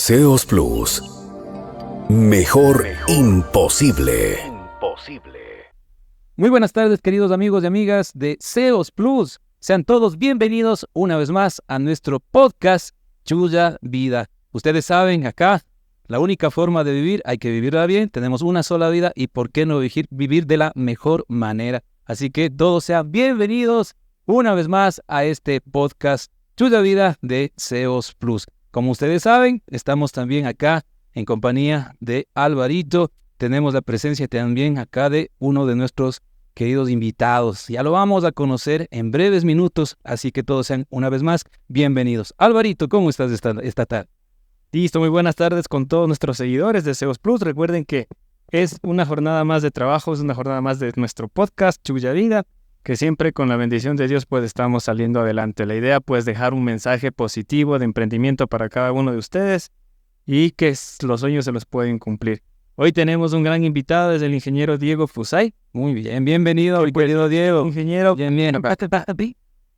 SEOs Plus. Mejor imposible. Muy buenas tardes, queridos amigos y amigas de SEOs Plus. Sean todos bienvenidos una vez más a nuestro podcast Chuya Vida. Ustedes saben, acá la única forma de vivir, hay que vivirla bien. Tenemos una sola vida y por qué no vivir de la mejor manera. Así que todos sean bienvenidos una vez más a este podcast Chuya Vida de SEOs Plus. Como ustedes saben, estamos también acá en compañía de Alvarito. Tenemos la presencia también acá de uno de nuestros queridos invitados. Ya lo vamos a conocer en breves minutos, así que todos sean una vez más bienvenidos. Alvarito, ¿cómo estás esta tarde? Listo, muy buenas tardes con todos nuestros seguidores de SEOs Plus. Recuerden que es una jornada más de trabajo, es una jornada más de nuestro podcast Chuya Vida, que siempre con la bendición de Dios pues estamos saliendo adelante. La idea pues dejar un mensaje positivo de emprendimiento para cada uno de ustedes y que los sueños se los pueden cumplir. Hoy tenemos un gran invitado, es el ingeniero Diego Fusay. Muy bien, bienvenido, mi querido Diego. Ingeniero, Bien.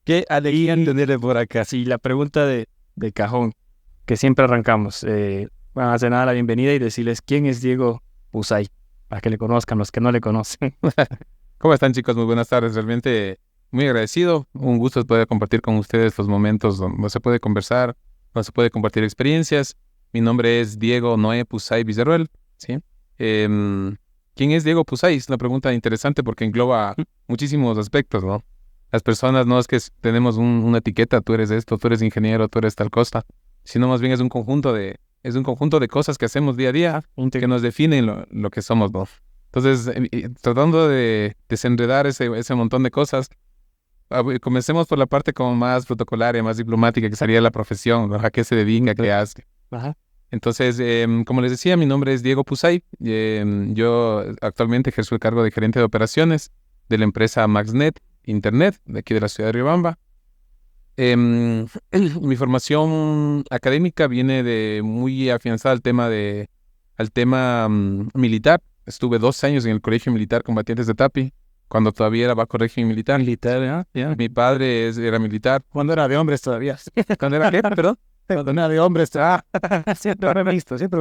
Qué alegría tenerle por acá. Sí, la pregunta de cajón que siempre arrancamos. Van a hacer nada la bienvenida y decirles quién es Diego Fusay, para que le conozcan los que no le conocen. ¿Cómo están, chicos? Muy buenas tardes. Realmente muy agradecido. Un gusto poder compartir con ustedes los momentos donde se puede conversar, donde se puede compartir experiencias. Mi nombre es Diego Noé Fusay Villarroel, ¿sí? ¿Quién es Diego Fusay? Es una pregunta interesante porque engloba muchísimos aspectos, ¿no? Las personas no es que tenemos una etiqueta, tú eres esto, tú eres ingeniero, tú eres tal cosa, sino más bien es un conjunto de cosas que hacemos día a día que nos definen lo que somos, ¿no? Entonces, tratando de desenredar ese montón de cosas, comencemos por la parte como más protocolaria, más diplomática, que sería la profesión, ¿no? ¿A qué se dedica? ¿Qué hace? Ajá. Entonces, como les decía, mi nombre es Diego Fusay. Yo actualmente ejerzo el cargo de gerente de operaciones de la empresa MaxNet Internet, de aquí de la ciudad de Riobamba. Mi formación académica viene de muy afianzada al tema militar. Estuve 2 años en el Colegio Militar Combatientes de Tapi, cuando todavía era bajo régimen militar. Yeah. Mi padre era militar. Cuando era de hombres todavía. ¿Cuándo era qué? Perdón. Cuando era de hombres. Siempre fue mixto. Siempre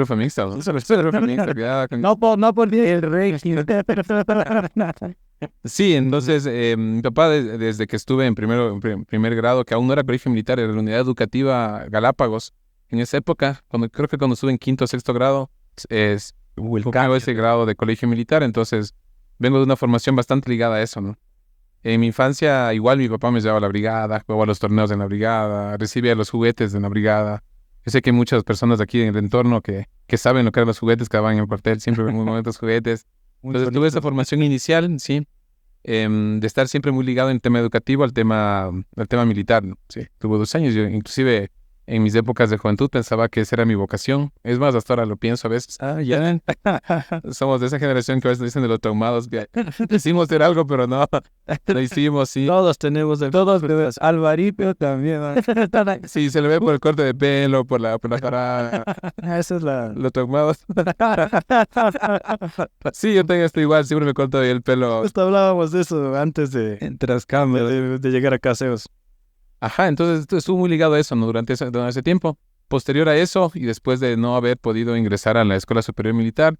fue mixto, ¿no? Siempre fue mixto. No por el régimen. Sí, entonces mi papá desde que estuve en primer grado, que aún no era colegio militar, era la unidad educativa Galápagos, en esa época, creo que cuando estuve en 5º o 6º grado, tengo ese grado de colegio militar, entonces vengo de una formación bastante ligada a eso, ¿no? En mi infancia igual mi papá me llevaba a la brigada, jugaba a los torneos en la brigada, recibía los juguetes en la brigada. Yo sé que hay muchas personas de aquí en el entorno que saben lo que eran los juguetes que daban en el cuartel, siempre muy bonitos juguetes. Entonces tuve esa formación inicial, sí, de estar siempre muy ligado en el tema educativo al tema militar, ¿no? Sí, tuve 2 años, yo inclusive en mis épocas de juventud pensaba que esa era mi vocación. Es más, hasta ahora lo pienso a veces. Ya. Somos de esa generación que a veces dicen de los traumados que decimos hacer algo, pero no, lo hicimos, sí. Todos tenemos. Alvarito también. Sí, se le ve por el corte de pelo, por la parada. Esa es los traumados. Sí, yo tengo esto igual, siempre me corto el pelo. Justo hablábamos de eso antes de llegar a Caseos. Ajá, entonces estuvo muy ligado a eso, ¿no? Durante ese tiempo. Posterior a eso, y después de no haber podido ingresar a la Escuela Superior Militar,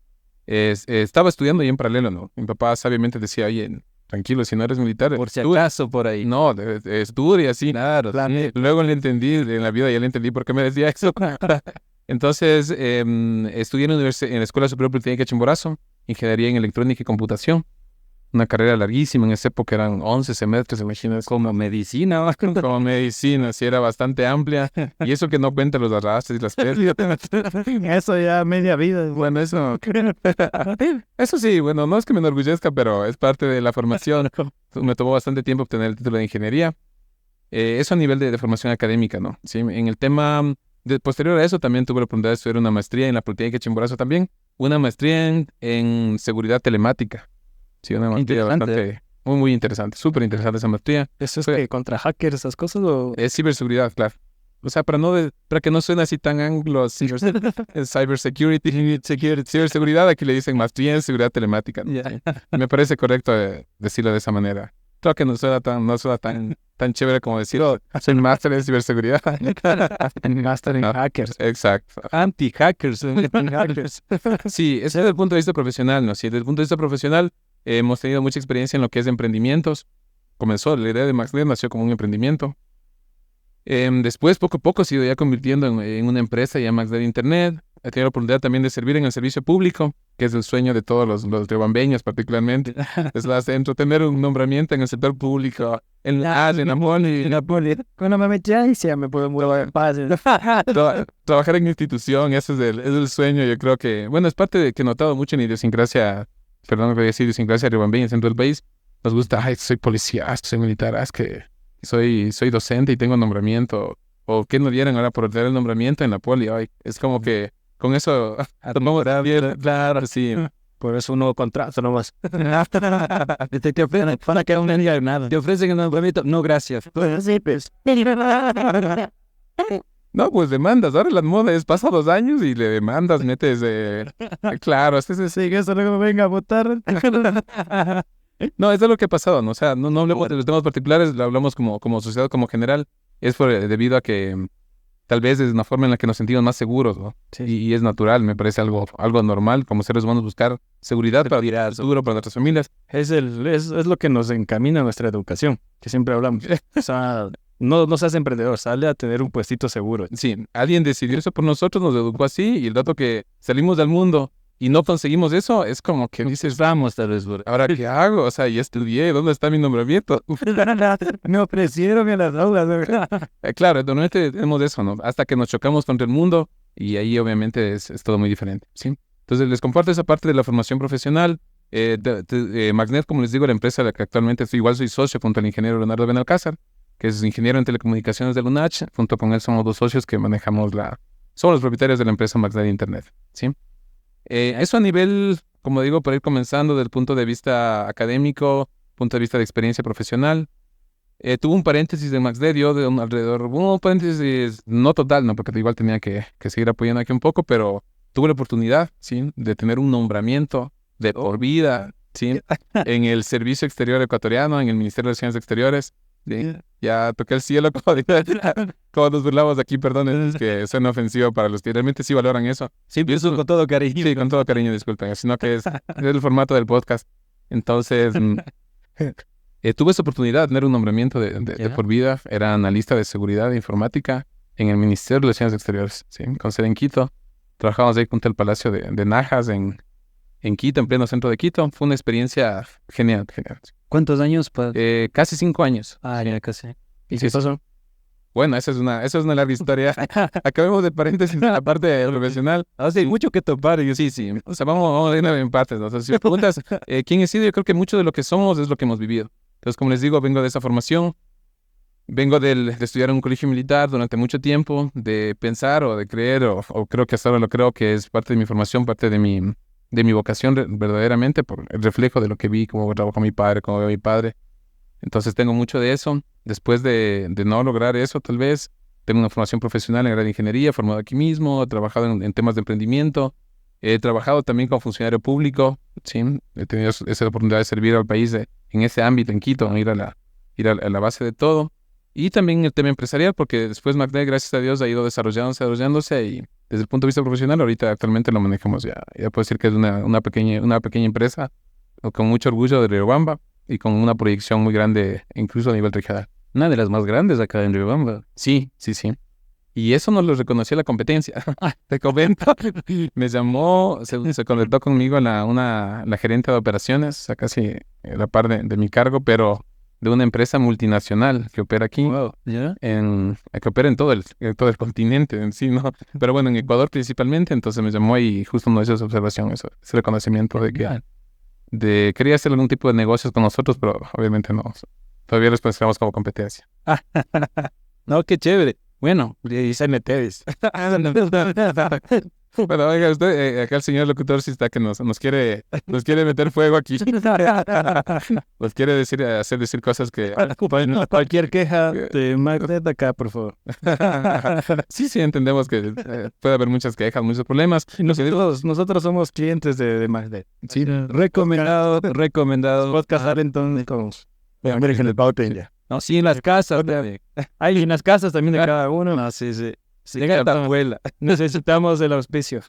estaba estudiando ahí en paralelo, ¿no? Mi papá sabiamente decía, oye, tranquilo, si no eres militar... Por si acaso, por ahí. No, estudia, sí. Claro. Sí. Luego le entendí, en la vida ya le entendí por qué me decía eso. Entonces, estudié en la Escuela Superior Politécnica Chimborazo, Ingeniería en Electrónica y Computación. Una carrera larguísima, en esa época eran 11 semestres, imagínate. Como medicina. Como medicina, sí, era bastante amplia. Y eso que no cuenta los arrastres y las pérdidas. Eso ya media vida. Bueno, eso sí, bueno, no es que me enorgullezca, pero es parte de la formación. Me tomó bastante tiempo obtener el título de ingeniería. Eso a nivel de formación académica, ¿no? Sí, en el tema, posterior a eso, también tuve la oportunidad de estudiar una maestría en la Politécnica Chimborazo también. Una maestría en seguridad telemática. Sí, una maestría bastante, muy, muy interesante, súper interesante esa maestría. ¿Eso es que contra hackers, esas cosas? ¿O? Es ciberseguridad, claro. O sea, para que no suene así tan anglo, ciberseguridad, aquí le dicen maestría en seguridad telemática, ¿no? Yeah. Me parece correcto decirlo de esa manera. Creo que no suena tan chévere como decir, oh, soy máster en ciberseguridad. Máster en hackers. Exacto. Anti-hackers. Sí, ese es desde el punto de vista profesional, ¿no? Sí, desde el punto de vista profesional hemos tenido mucha experiencia en lo que es emprendimientos. Comenzó, la idea de MaxNet nació como un emprendimiento. Después, poco a poco, se ha ido ya convirtiendo en una empresa ya MaxNet Internet. He tenido la oportunidad también de servir en el servicio público, que es el sueño de todos los riobambeños particularmente. Es la centro, tener un nombramiento en el sector público, en Napoli. Cuando me metí ahí, sí, me puedo mover en paz. Trabajar en institución, ese es el sueño. Yo creo que, bueno, es parte de que he notado mucho en idiosincrasia, perdón, voy a decir idiosincrasia riobambeña en el centro del país. Nos gusta, ay, soy policía, soy militar, es que soy docente y tengo nombramiento. O que nos dieran ahora por tener el nombramiento en la poli. Ay, es como que con eso tomamos bien, claro, sí. Por eso un nuevo contrato nomás. Te ofrecen, para que no diga nada. Te ofrecen el nombramiento. No, gracias. Sí, pues. No, pues demandas. Ahora la moda es pasa 2 años y le demandas, metes. Claro, Sí, que eso luego venga a votar. No, eso es lo que ha pasado, ¿no? O sea, no hablamos de los temas particulares, lo hablamos como sociedad, como general. Es debido a que tal vez es una forma en la que nos sentimos más seguros, ¿no? Sí. Y es natural, me parece algo normal como seres humanos buscar seguridad para el futuro, para nuestras familias. Es lo que nos encamina a nuestra educación, que siempre hablamos. O sea, no seas emprendedor, sale a tener un puestito seguro. Sí, alguien decidió eso por nosotros, nos educó así, y el dato que salimos del mundo y no conseguimos eso, es como que dices, Vamos, tal vez. ¿ahora qué hago? O sea, ya estudié, ¿dónde está mi nombramiento? Me ofrecieron en las aulas. Claro, normalmente tenemos eso, ¿no? Hasta que nos chocamos contra el mundo, y ahí obviamente es todo muy diferente, ¿sí? Entonces les comparto esa parte de la formación profesional. MaxNet, como les digo, la empresa a la que actualmente soy socio junto al ingeniero Leonardo Benalcázar, que es ingeniero en telecomunicaciones de la UNACH. Junto con él somos 2 socios que somos los propietarios de la empresa MaxNet Internet, ¿sí? Eso a nivel, como digo, para ir comenzando del punto de vista académico, punto de vista de experiencia profesional. Tuve un paréntesis de MaxNet, yo de un paréntesis no total, ¿no? Porque igual tenía que seguir apoyando aquí un poco, pero tuve la oportunidad, ¿sí? De tener un nombramiento de por vida, ¿sí? En el Servicio Exterior Ecuatoriano, en el Ministerio de Relaciones Exteriores. ¿Sí? Ya toqué el cielo, como nos burlamos aquí, perdón, es que suena ofensivo para los que realmente sí valoran eso. Sí, eso con todo cariño. Sí, con todo cariño, disculpen, sino que es el formato del podcast. Entonces, tuve esa oportunidad de tener un nombramiento de por vida. Era analista de seguridad e informática en el Ministerio de Relaciones Exteriores, ¿sí? Con sede en Quito. Trabajamos ahí junto al Palacio de Najas en Quito, en pleno centro de Quito. Fue una experiencia genial. ¿Cuántos años? Casi 5 años. Ah, ya casi. ¿Y qué pasó? Bueno, esa es una larga historia. Acabemos de paréntesis en la parte profesional. Hay mucho que topar. Sí. O sea, vamos a ir en partes, ¿no? O sea, si me preguntas quién he sido, yo creo que mucho de lo que somos es lo que hemos vivido. Entonces, como les digo, vengo de esa formación. Vengo de estudiar en un colegio militar durante mucho tiempo, de pensar o de creer, o creo que hasta ahora lo creo, que es parte de mi formación, parte de mi vocación verdaderamente, por el reflejo de lo que vi, cómo trabajó mi padre, cómo veo a mi padre. Entonces tengo mucho de eso. Después de no lograr eso, tal vez, tengo una formación profesional en área de ingeniería, formado aquí mismo, he trabajado en temas de emprendimiento, he trabajado también como funcionario público, ¿sí? He tenido esa oportunidad de servir al país en ese ámbito, en Quito, ¿no? Ir a la base de todo. Y también el tema empresarial, porque después MaxNet, gracias a Dios, ha ido desarrollándose, y desde el punto de vista profesional, ahorita actualmente lo manejamos ya puedo decir que es una pequeña empresa con mucho orgullo de Riobamba y con una proyección muy grande, incluso a nivel regional. Una de las más grandes acá en Riobamba. Sí. Y eso nos lo reconoció la competencia. Te comento, me llamó, se conectó conmigo la gerente de operaciones, a casi la par de mi cargo, pero de una empresa multinacional que opera aquí, Wow. ¿Ya? que opera en todo el continente en sí, ¿no? Pero bueno, en Ecuador principalmente. Entonces me llamó y justo nos hizo esa observación, ese reconocimiento de quería hacer algún tipo de negocios con nosotros, pero obviamente no. Todavía los consideramos como competencia. No, qué chévere. Bueno, Y CNT, dice. Bueno, oiga, usted, acá el señor locutor sí está que nos quiere meter fuego aquí. Nos quiere hacer decir cosas que... Cualquier queja de MaxNet acá, por favor. Sí, entendemos que puede haber muchas quejas, muchos problemas. Nosotros somos clientes de MaxNet. sí, recomendado. Podcast Arlington con American Scouting, ya. No, sí, en las casas. Hay en las casas también de cada uno. No, sí, sí. Sí, Llega cada la abuela. Necesitamos el auspicio.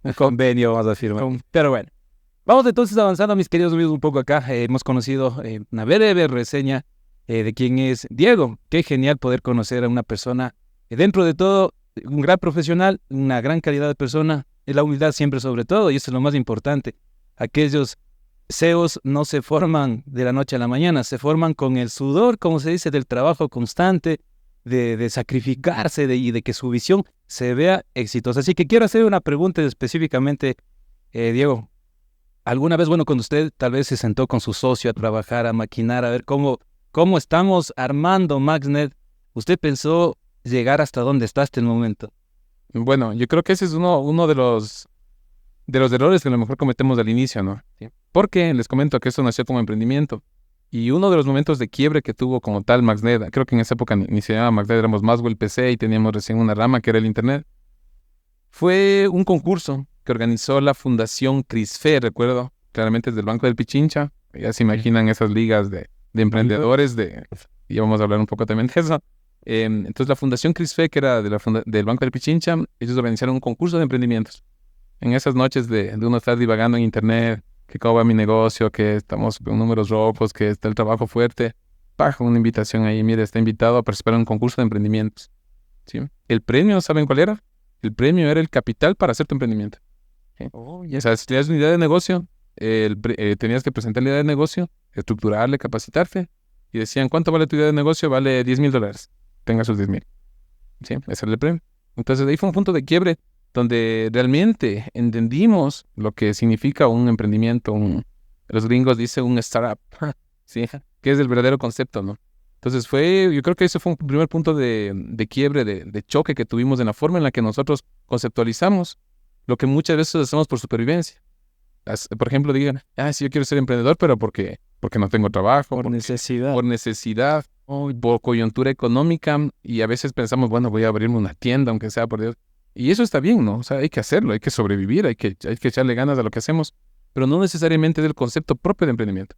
un convenio vamos a firmar. Pero bueno, vamos entonces avanzando, mis queridos amigos, un poco acá. Hemos conocido una breve reseña de quién es Diego. Qué genial poder conocer a una persona, dentro de todo, un gran profesional, una gran calidad de persona, y la humildad siempre sobre todo, y eso es lo más importante. Aquellos CEOs no se forman de la noche a la mañana, se forman con el sudor, como se dice, del trabajo constante, de sacrificarse y de que su visión se vea exitosa. Así que quiero hacer una pregunta específicamente, Diego. ¿Alguna vez, bueno, cuando usted tal vez se sentó con su socio a trabajar, a maquinar, a ver cómo estamos armando MaxNet, usted pensó llegar hasta donde está hasta el momento? Bueno, yo creo que ese es uno de los errores que a lo mejor cometemos al inicio, ¿no? Sí. Porque les comento que eso nació como emprendimiento. Y uno de los momentos de quiebre que tuvo como tal MaxNet, creo que en esa época ni se llamaba MaxNet, éramos Maxwell PC y teníamos recién una rama que era el Internet, fue un concurso que organizó la Fundación CRISFE, recuerdo, claramente es del Banco del Pichincha. Ya se imaginan esas ligas de emprendedores, y vamos a hablar un poco también de eso. Entonces la Fundación CRISFE, que era del Banco del Pichincha, ellos organizaron un concurso de emprendimientos. En esas noches de uno estar divagando en internet, que cómo va mi negocio, que estamos con números rojos, que está el trabajo fuerte, baja una invitación ahí, mire, está invitado a participar en un concurso de emprendimientos. ¿Sí? El premio, ¿saben cuál era? El premio era el capital para hacer tu emprendimiento. ¿Sí? O sea, si tenías una idea de negocio, tenías que presentar la idea de negocio, estructurarle, capacitarte, y decían, ¿cuánto vale tu idea de negocio? Vale $10,000. Tenga sus 10,000. ¿Sí? Ese era el premio. Entonces ahí fue un punto de quiebre donde realmente entendimos lo que significa un emprendimiento, los gringos dicen un startup, ¿sí? Que es el verdadero concepto, ¿no? Entonces yo creo que ese fue un primer punto de quiebre, de choque que tuvimos en la forma en la que nosotros conceptualizamos lo que muchas veces hacemos por supervivencia. Por ejemplo, digan, sí, yo quiero ser emprendedor, pero porque no tengo trabajo. Por necesidad. Por necesidad, por coyuntura económica, y a veces pensamos, bueno, voy a abrirme una tienda, aunque sea por Dios. Y eso está bien, ¿no? O sea, hay que hacerlo, hay que sobrevivir, hay que echarle ganas a lo que hacemos, pero no necesariamente es el concepto propio de emprendimiento.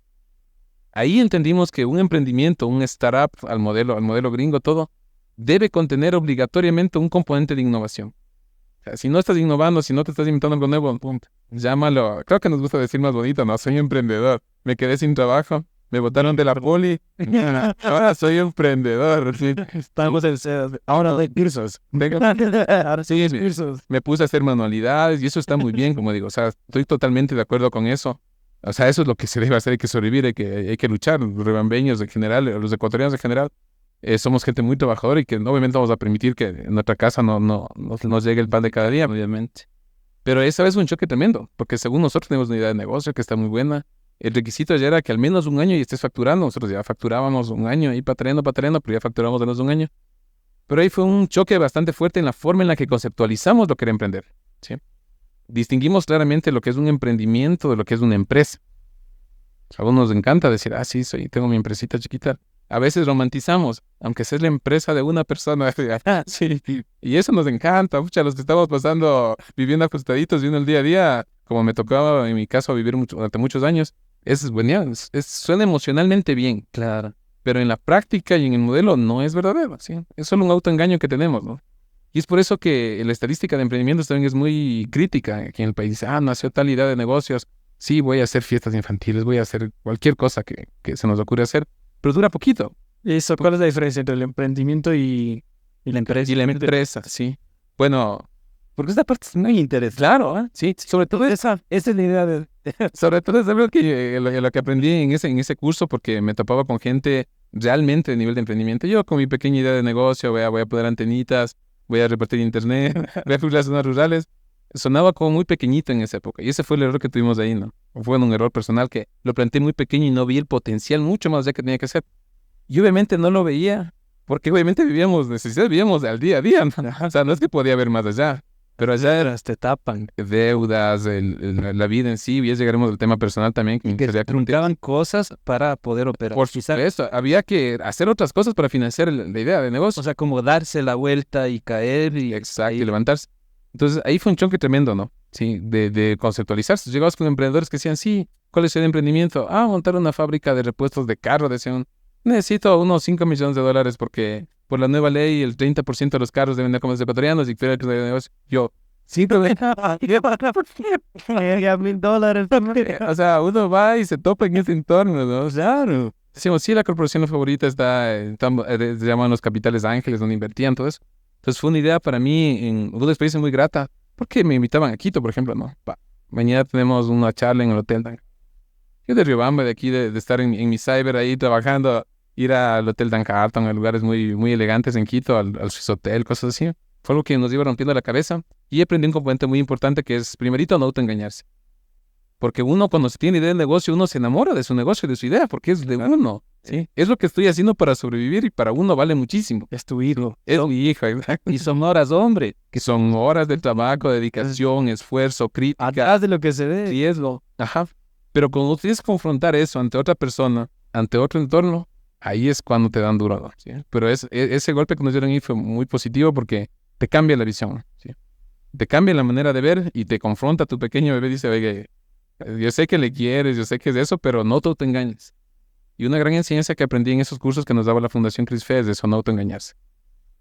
Ahí entendimos que un emprendimiento, un startup al modelo gringo, todo, debe contener obligatoriamente un componente de innovación. O sea, si no estás innovando, si no te estás inventando algo nuevo, llámalo, creo que nos gusta decir más bonito, ¿no? Soy emprendedor, me quedé sin trabajo, me botaron de la poli, ahora soy emprendedor. ¿Sí? Estamos en CEOs. Ahora doy cursos. Ahora sí, cursos. Me puse a hacer manualidades y eso está muy bien, como digo. O sea, estoy totalmente de acuerdo con eso. O sea, eso es lo que se debe hacer, hay que sobrevivir, hay que luchar. Los rebambeños en general, los ecuatorianos en general, somos gente muy trabajadora y que obviamente vamos a permitir que en nuestra casa no nos llegue el pan de cada día, obviamente. Pero esa vez fue un choque tremendo, porque según nosotros tenemos una idea de negocio que está muy buena. El requisito ya era que al menos un año y estés facturando. Nosotros ya facturábamos un año ahí pataleando, pero ya facturamos menos de un año. Pero ahí fue un choque bastante fuerte en la forma en la que conceptualizamos lo que era emprender. ¿Sí? Distinguimos claramente lo que es un emprendimiento de lo que es una empresa. A algunos nos encanta decir, sí, tengo mi empresita chiquita. A veces romantizamos, aunque sea la empresa de una persona. Sí. Y eso nos encanta. Muchos los que estamos viviendo ajustaditos, viendo el día a día, como me tocaba en mi caso vivir durante muchos años, es bueno, suena emocionalmente bien, claro, pero en la práctica y en el modelo no es verdadero, ¿sí? Es solo un autoengaño que tenemos, ¿no? Y es por eso que la estadística de emprendimientos también es muy crítica aquí en el país. Nació tal idea de negocios, sí, voy a hacer fiestas infantiles, voy a hacer cualquier cosa que se nos ocurra hacer, pero dura poquito. Eso, ¿cuál es la diferencia entre el emprendimiento y la empresa? Y la empresa, sí. Bueno, porque esta parte es muy interesante. Claro, sí. Sobre todo esa es la idea de... Sobre todo es algo que lo que aprendí en ese curso, porque me topaba con gente realmente de nivel de emprendimiento. Yo con mi pequeña idea de negocio, voy a poner antenitas, voy a repartir internet, voy a cubrir las zonas rurales. Sonaba como muy pequeñito en esa época. Y ese fue el error que tuvimos ahí, ¿no? Fue un error personal que lo planteé muy pequeño y no vi el potencial mucho más allá que tenía que hacer. Y obviamente no lo veía, porque obviamente vivíamos al día a día, ¿no? O sea, no es que podía ver más allá. Pero allá te tapan. Deudas, la vida en sí, ya llegaremos al tema personal también. Que se truncaban cosas para poder operar. Por supuesto, había que hacer otras cosas para financiar la idea de negocio. O sea, como darse la vuelta y caer y... Exacto, y levantarse. Entonces, ahí fue un choque tremendo, ¿no? Sí, de conceptualizarse. Llegabas con emprendedores que decían, sí, ¿Cuál es el emprendimiento? Montar una fábrica de repuestos de carro. Decían, necesito unos $5 millones porque por la nueva ley el 30% de los carros deben de como ecuatorianos y fuera de negocio. Yo, sí, pero $1,000. O sea, uno va y se topa en ese entorno, ¿no? Claro. Decimos, sí, la corporación favorita se llaman los capitales ángeles, donde invertían todo eso. Entonces fue una idea para mí, una experiencia muy grata, porque me invitaban a Quito, por ejemplo, ¿no? Mañana tenemos una charla en el Hotel Dan. Yo de Riobamba, de aquí, de estar en mi cyber ahí trabajando, ir al Hotel Dan Carlton, a lugares muy, muy elegantes en Quito, al Swiss Hotel, cosas así. Fue algo que nos iba rompiendo la cabeza y aprendí un componente muy importante que es, primerito, no autoengañarse. Porque uno, cuando se tiene idea del negocio, uno se enamora de su negocio, de su idea, porque es de uno, ¿sí? Es lo que estoy haciendo para sobrevivir y para uno vale muchísimo. Es tu hijo. Es mi hija, exacto. Y son horas, hombre. Que son horas de trabajo, dedicación, esfuerzo, crítica. Atrás de lo que se ve. Riesgo. Ajá. Pero cuando tienes que confrontar eso ante otra persona, ante otro entorno, ahí es cuando te dan duro, ¿sí? Pero ese golpe que nos dieron ahí fue muy positivo porque te cambia la visión, ¿sí? Te cambia la manera de ver y te confronta a tu pequeño bebé y dice, oye, yo sé que le quieres, yo sé que es eso, pero no te engañes. Y una gran enseñanza que aprendí en esos cursos que nos daba la Fundación CRISFE es de eso, no autoengañarse.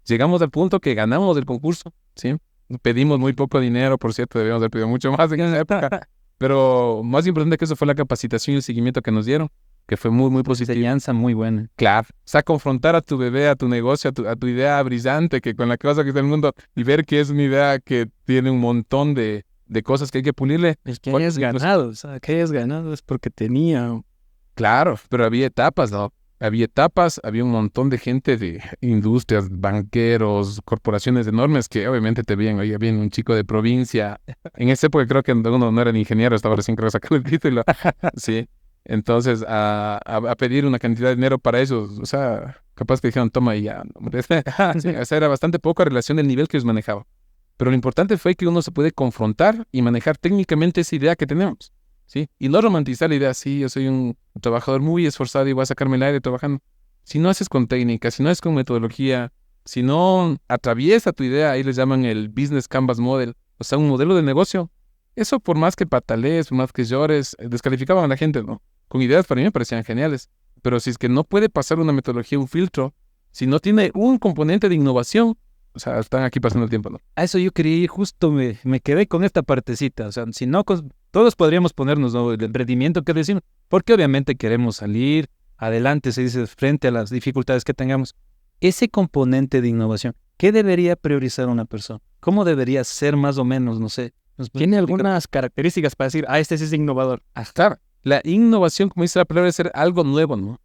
Llegamos al punto que ganamos el concurso, ¿sí? Pedimos muy poco dinero, por cierto, debíamos haber pedido mucho más en esa época. Pero más importante que eso fue la capacitación y el seguimiento que nos dieron, que fue muy, muy positivo. Enseñanza muy buena. Claro. O sea, confrontar a tu bebé, a tu negocio, a tu idea brillante, que con la que vas a quitar el mundo, y ver que es una idea que tiene un montón de cosas que hay que pulirle. El que hayas ganado, o sea, que hayas ganado es porque tenía. Claro, pero había etapas, ¿no? Había un montón de gente de industrias, banqueros, corporaciones enormes que obviamente te veían, oye, bien un chico de provincia. En esa época creo que uno no era ni ingeniero, estaba recién creo sacando el título. Sí. Entonces, a pedir una cantidad de dinero para eso, o sea, capaz que dijeron, toma y ya. Sí, o sea, era bastante poca relación del nivel que ellos manejaban. Pero lo importante fue que uno se puede confrontar y manejar técnicamente esa idea que tenemos, ¿sí? Y no romantizar la idea, sí, yo soy un trabajador muy esforzado y voy a sacarme el aire trabajando. Si no haces con técnica, si no haces con metodología, si no atraviesa tu idea, ahí les llaman el Business Canvas Model, o sea, un modelo de negocio. Eso por más que patalees, por más que llores, descalificaban a la gente, ¿no? Con ideas para mí me parecían geniales. Pero si es que no puede pasar una metodología, un filtro, si no tiene un componente de innovación, o sea, están aquí pasando el tiempo, ¿no? A eso yo quería ir, justo me quedé con esta partecita. O sea, si no, todos podríamos ponernos, ¿no?, el emprendimiento que decimos, porque obviamente queremos salir adelante, se dice, frente a las dificultades que tengamos. Ese componente de innovación, ¿qué debería priorizar una persona? ¿Cómo debería ser más o menos? No sé. ¿Tiene algunas características para decir, este sí es innovador? Claro. La innovación, como dice la palabra, es ser algo nuevo, ¿no?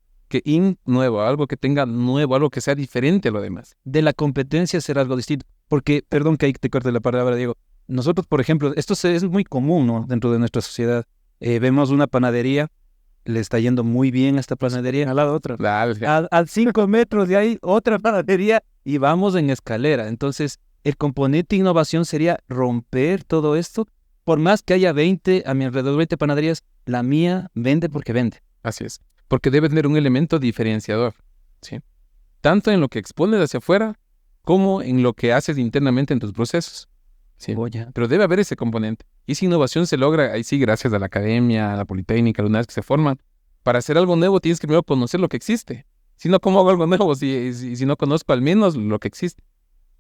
Nuevo, algo que tenga nuevo, algo que sea diferente a lo demás. De la competencia ser algo distinto. Porque, perdón que ahí te corte la palabra, Diego. Nosotros, por ejemplo, esto es muy común, ¿no?, dentro de nuestra sociedad. Vemos una panadería, le está yendo muy bien a esta panadería. Al lado otra. Al 5 metros de ahí, otra panadería, y vamos en escalera. Entonces, el componente de innovación sería romper todo esto. Por más que haya 20, a mi alrededor 20 panaderías, la mía vende porque vende. Así es. Porque debe tener un elemento diferenciador, ¿sí? Tanto en lo que expones hacia afuera, como en lo que haces internamente en tus procesos, ¿sí? Pero debe haber ese componente. Y esa innovación se logra, ahí sí, gracias a la academia, a la Politécnica, a las unidades que se forman. Para hacer algo nuevo tienes que primero conocer lo que existe. Si no, ¿cómo hago algo nuevo? Si no conozco al menos lo que existe.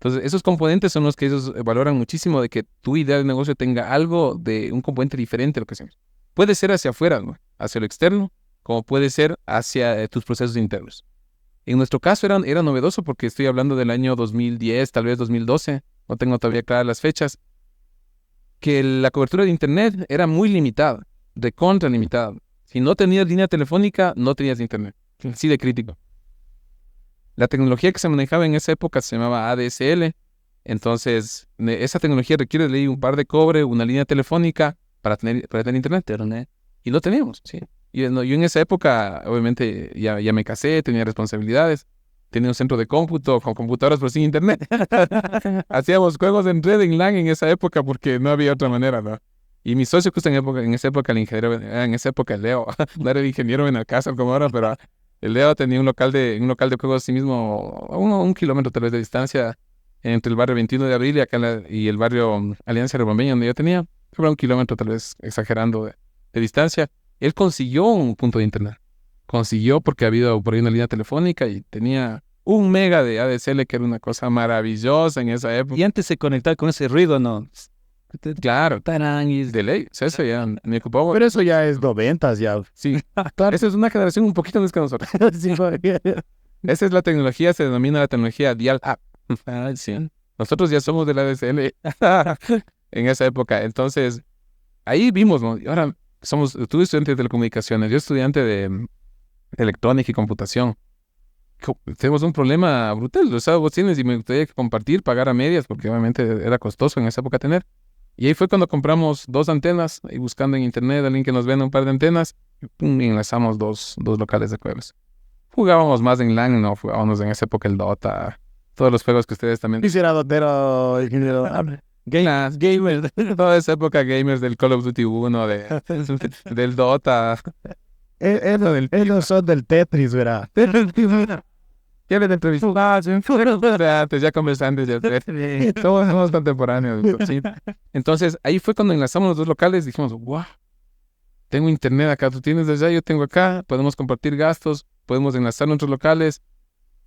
Entonces, esos componentes son los que ellos valoran muchísimo, de que tu idea de negocio tenga algo de un componente diferente a lo que hacemos. Puede ser hacia afuera, ¿no?, hacia lo externo, como puede ser hacia tus procesos internos. En nuestro caso era novedoso porque estoy hablando del año 2010, tal vez 2012, no tengo todavía claras las fechas, que la cobertura de internet era muy limitada, recontra limitada. Si no tenías línea telefónica, no tenías internet. Así de crítico. La tecnología que se manejaba en esa época se llamaba ADSL. Entonces, esa tecnología requiere de un par de cobre, una línea telefónica para tener internet. Y no teníamos, ¿sí? Yo en esa época, obviamente, ya me casé, tenía responsabilidades. Tenía un centro de cómputo con computadoras pero sin internet. Hacíamos juegos en red, en LAN en esa época porque no había otra manera, ¿no? Y mi socio justo en esa época el ingeniero, en esa época el Leo, no era el ingeniero en el caso como ahora, pero el Leo tenía un local de juegos así mismo, a un kilómetro tal vez de distancia, entre el barrio 21 de Abril y el barrio Alianza Rebambeña, donde yo tenía, sobre 1 kilómetro tal vez, exagerando de distancia. Él consiguió un punto de internet. Consiguió porque ha habido por ahí una línea telefónica y tenía 1 mega de ADSL, que era una cosa maravillosa en esa época. Y antes se conectaba con ese ruido, ¿no? Claro, Tarán, y... de ley. O sea, eso ya me ocupaba. Pero eso ya es 90s ya. Sí, claro. Esa es una generación un poquito más que nosotros. Sí, porque- Esa es la tecnología, se denomina la tecnología dial-up. sí. Nosotros ya somos de la ADSL en esa época. Entonces, ahí vimos, ¿no? Y ahora tú estudiante de telecomunicaciones, yo estudiante de electrónica y computación. Tenemos un problema brutal. O sea, vos tienes y me gustaría compartir, pagar a medias, porque obviamente era costoso en esa época tener. Y ahí fue cuando compramos 2 antenas, y buscando en internet a alguien que nos venda un par de antenas, y pum, enlazamos dos locales de juegos. Jugábamos más en LAN, ¿no? Jugábamos en esa época el Dota, todos los juegos que ustedes también... Quisiera dotero, ingeniero. Gamers. Toda esa época gamers del Call of Duty 1, del Dota. Ellos son del Tetris, ¿verdad? Ya les entrevisté. Antes, ya conversantes, ya somos contemporáneos. Sí. Entonces, ahí fue cuando enlazamos los 2 locales, dijimos, wow, tengo internet acá, tú tienes allá, yo tengo acá, podemos compartir gastos, podemos enlazar nuestros locales.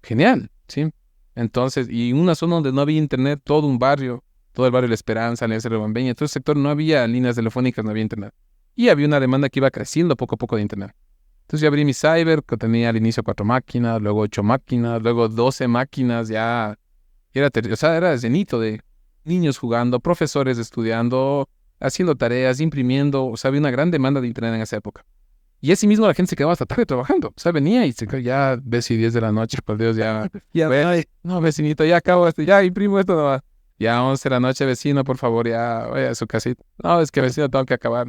Genial, ¿sí? Entonces, y en una zona donde no había internet, todo el barrio La Esperanza, la Bambeña, todo el sector, no había líneas telefónicas, no había internet. Y había una demanda que iba creciendo poco a poco de internet. Entonces yo abrí mi cyber, que tenía al inicio 4 máquinas, luego 8 máquinas, luego 12 máquinas, ya era cenito de niños jugando, profesores estudiando, haciendo tareas, imprimiendo, o sea, había una gran demanda de internet en esa época. Y así mismo la gente se quedaba hasta tarde trabajando, o sea, venía y se quedaba ya, ves si 10 de la noche, por Dios, ya, no, vecinito, ya acabo esto, ya imprimo esto nomás. Ya 11 de la noche, vecino, por favor, ya vaya a su casita. No, es que vecino, tengo que acabar.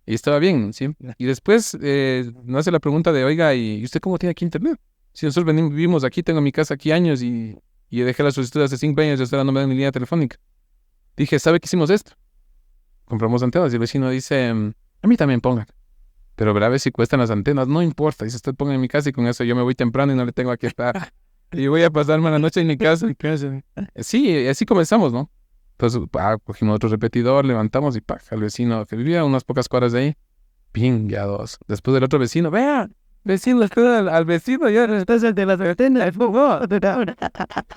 Y estaba bien, ¿sí? Y después nos hace la pregunta de, oiga, ¿y usted cómo tiene aquí internet? Si nosotros vivimos aquí, tengo mi casa aquí años y dejé la solicitud hace 5 años y hasta ahora no me dan ni línea telefónica. Dije, ¿sabe qué hicimos esto? Compramos antenas y el vecino dice, a mí también pongan. Pero verá, a ver si cuestan las antenas, no importa. Dice, usted ponga en mi casa y con eso yo me voy temprano y no le tengo aquí estar. Y voy a pasarme la noche en mi casa. Sí, así comenzamos, ¿no? Entonces, cogimos otro repetidor, levantamos y al vecino que vivía unas pocas cuadras de ahí, ping, ya 2. Después del otro vecino, vea, vecino, al vecino ya estás el de las antenas,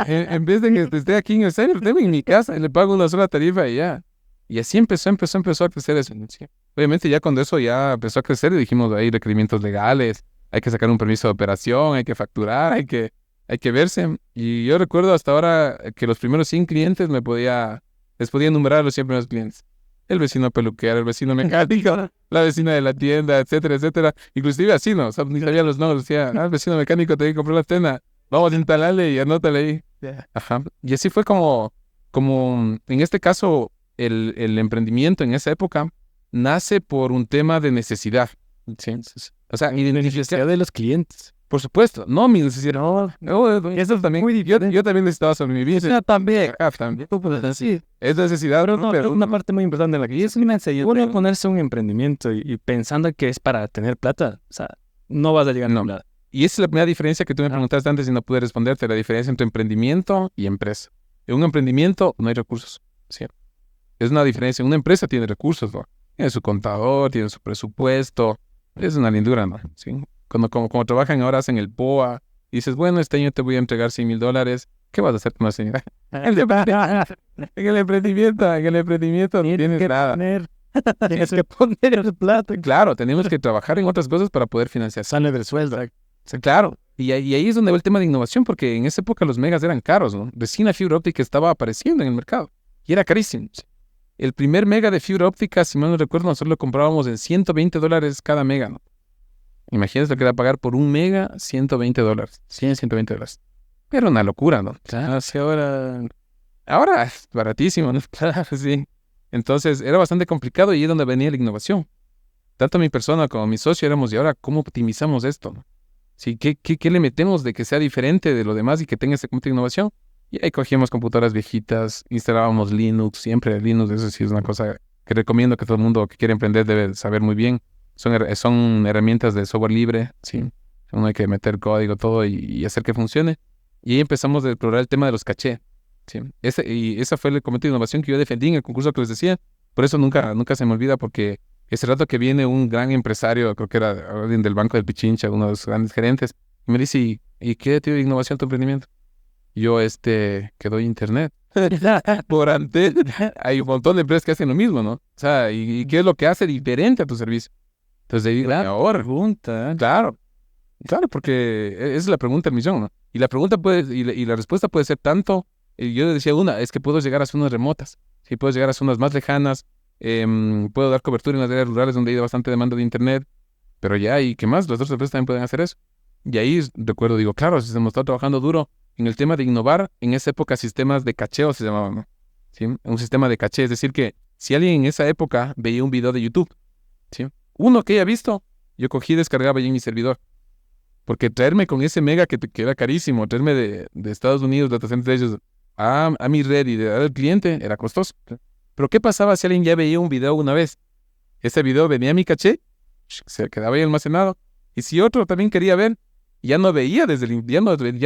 en vez de que esté aquí en el centro, tengo en mi casa y le pago una sola tarifa y ya. Y así empezó a crecer eso. ¿Sí? Obviamente ya cuando eso ya empezó a crecer y dijimos, hay requerimientos legales, hay que sacar un permiso de operación, hay que facturar, hay que verse. Y yo recuerdo hasta ahora que los primeros 100 clientes les podía enumerar a los 100 primeros clientes. El vecino peluquero, el vecino mecánico, la vecina de la tienda, etcétera, etcétera. Inclusive así, ¿no? O sea, ni sabía los nombres. Decía, el vecino mecánico te compró la antena. Vamos a instalarle y anótale ahí. Yeah. Ajá. Y así fue como en este caso, el emprendimiento en esa época nace por un tema de necesidad. ¿Sí? O sea, y de necesidad de los clientes. Por supuesto, no mi necesidad. No, eso también. Yo también necesitaba sobrevivir. Yo también. También. Sí. Es necesidad, pero no, pero una parte muy importante en la que es una enseñanza. Uno ponerse un emprendimiento y pensando que es para tener plata, o sea, no vas a llegar a nada. Y esa es la primera diferencia que tú me preguntaste antes y no pude responderte, la diferencia entre emprendimiento y empresa. En un emprendimiento no hay recursos, ¿sí? Es una diferencia. Una empresa tiene recursos, ¿no? Tiene su contador, tiene su presupuesto. Es una lindura, ¿no? ¿Sí? Como trabajan ahora, hacen el POA. Y dices, bueno, este año te voy a entregar $100,000. ¿Qué vas a hacer con la señora? En el emprendimiento no tienes nada. Tienes que poner el plata. Claro, tenemos que trabajar en otras cosas para poder financiar. Sale del sueldo. Claro. Y ahí es donde va el tema de innovación, porque en esa época los megas eran caros, ¿no? Recién la fibra óptica estaba apareciendo en el mercado. Y era carísimo. El primer mega de fibra óptica, si mal no recuerdo, nosotros lo comprábamos en $120 cada mega, ¿no? Imagínate lo que era pagar por un mega, $120. $120. Era una locura, ¿no? Claro, sí, ahora es baratísimo, ¿no? Claro, sí. Entonces, era bastante complicado y ahí es donde venía la innovación. Tanto mi persona como mi socio éramos, ¿y ahora cómo optimizamos esto, no? ¿Sí? ¿Qué le metemos de que sea diferente de lo demás y que tenga ese punto de innovación? Y ahí cogíamos computadoras viejitas, instalábamos Linux, siempre Linux, eso sí es una cosa que recomiendo que todo el mundo que quiere emprender debe saber muy bien. Son herramientas de software libre, ¿sí? Uno hay que meter código, todo y hacer que funcione. Y ahí empezamos a explorar el tema de los caché, ¿sí? Esa fue el comité de innovación que yo defendí en el concurso que les decía. Por eso nunca se me olvida, porque Ese rato que viene un gran empresario, creo que era alguien del Banco del Pichincha, uno de los grandes gerentes, y me dice, ¿y qué tipo de innovación tu emprendimiento? Y yo, que doy internet. Por antes, hay un montón de empresas que hacen lo mismo, ¿no? O sea, ¿y qué es lo que hace diferente a tu servicio? Entonces, ahí, ahora, Pregunta. claro, porque esa es la pregunta del millón, ¿no? Y la pregunta y la respuesta puede ser tanto, yo decía es que puedo llegar a zonas remotas, sí, puedo llegar a zonas más lejanas, puedo dar cobertura en las áreas rurales donde hay bastante demanda de internet, pero ya, ¿y qué más? Las otras empresas también pueden hacer eso. Y ahí recuerdo, digo, claro, si hemos estado trabajando duro en el tema de innovar, en esa época sistemas de cacheo se llamaban, ¿no? ¿Sí? Un sistema de caché, es decir, que si alguien en esa época veía un video de YouTube, ¿sí? Uno que haya visto, yo cogí y descargaba ya en mi servidor. Porque traerme con ese mega que era carísimo, traerme de Estados Unidos, data centers de ellos, a mi red y de dar al cliente, era costoso. Pero ¿qué pasaba si alguien ya veía un video una vez? Ese video venía a mi caché, se quedaba ahí almacenado. Y si otro también quería ver, ya no veía ya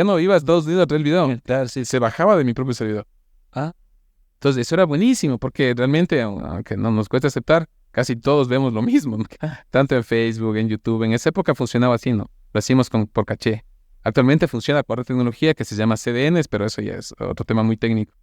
no iba a Estados Unidos a traer el video. Claro, sí. Se bajaba de mi propio servidor. Entonces eso era buenísimo, porque realmente, aunque no nos cuesta aceptar, casi todos vemos lo mismo, ¿no? Tanto en Facebook, en YouTube. En esa época funcionaba así, ¿no? Lo hacíamos por caché. Actualmente funciona con otra tecnología que se llama CDNs, pero eso ya es otro tema muy técnico.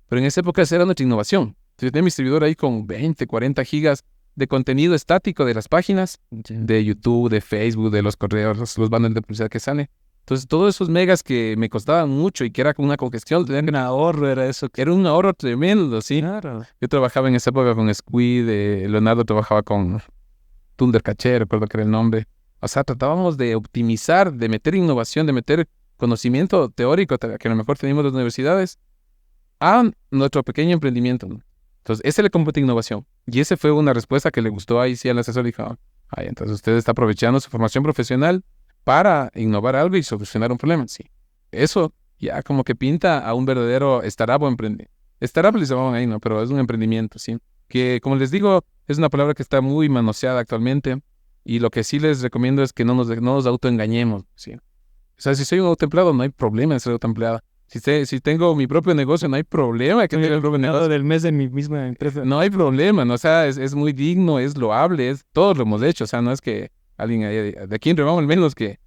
Pero en esa época esa era nuestra innovación. Yo tenía mi servidor ahí con 20, 40 gigas de contenido estático de las páginas, de YouTube, de Facebook, de los correos, los banners de publicidad que salen. Entonces, todos esos megas que me costaban mucho y que era como una congestión, un ahorro, era eso. Era un ahorro tremendo, ¿sí? Claro. Yo trabajaba en esa época con Squid, Leonardo trabajaba con Thunder Caché, recuerdo que era el nombre. O sea, tratábamos de optimizar, de meter innovación, de meter conocimiento teórico que a lo mejor teníamos en las universidades a nuestro pequeño emprendimiento, ¿no? Entonces, ese le compete innovación. Y esa fue una respuesta que le gustó ahí sí al asesor. Dijo, entonces usted está aprovechando su formación profesional para innovar algo y solucionar un problema. Sí. Eso ya como que pinta a un verdadero startup o emprendimiento. Startup les llamaban ahí, ¿no? Pero es un emprendimiento, ¿sí? Que, como les digo, es una palabra que está muy manoseada actualmente. Y lo que sí les recomiendo es que no nos autoengañemos, ¿sí? O sea, si soy un autoempleado, no hay problema en ser autoempleado. Si tengo mi propio negocio, no hay problema que tenga el propio negocio. Del mes de mi misma empresa. No hay problema, ¿no? O sea, es muy digno, es loable, todos lo hemos hecho. O sea, no es que alguien de aquí en Rebamo, al menos que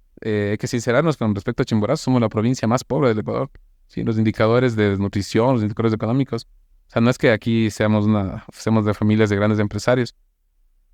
sincerarnos con respecto a Chimborazo, somos la provincia más pobre del Ecuador. Sí, los indicadores de nutrición, los indicadores económicos. O sea, no es que aquí seamos de familias de grandes empresarios.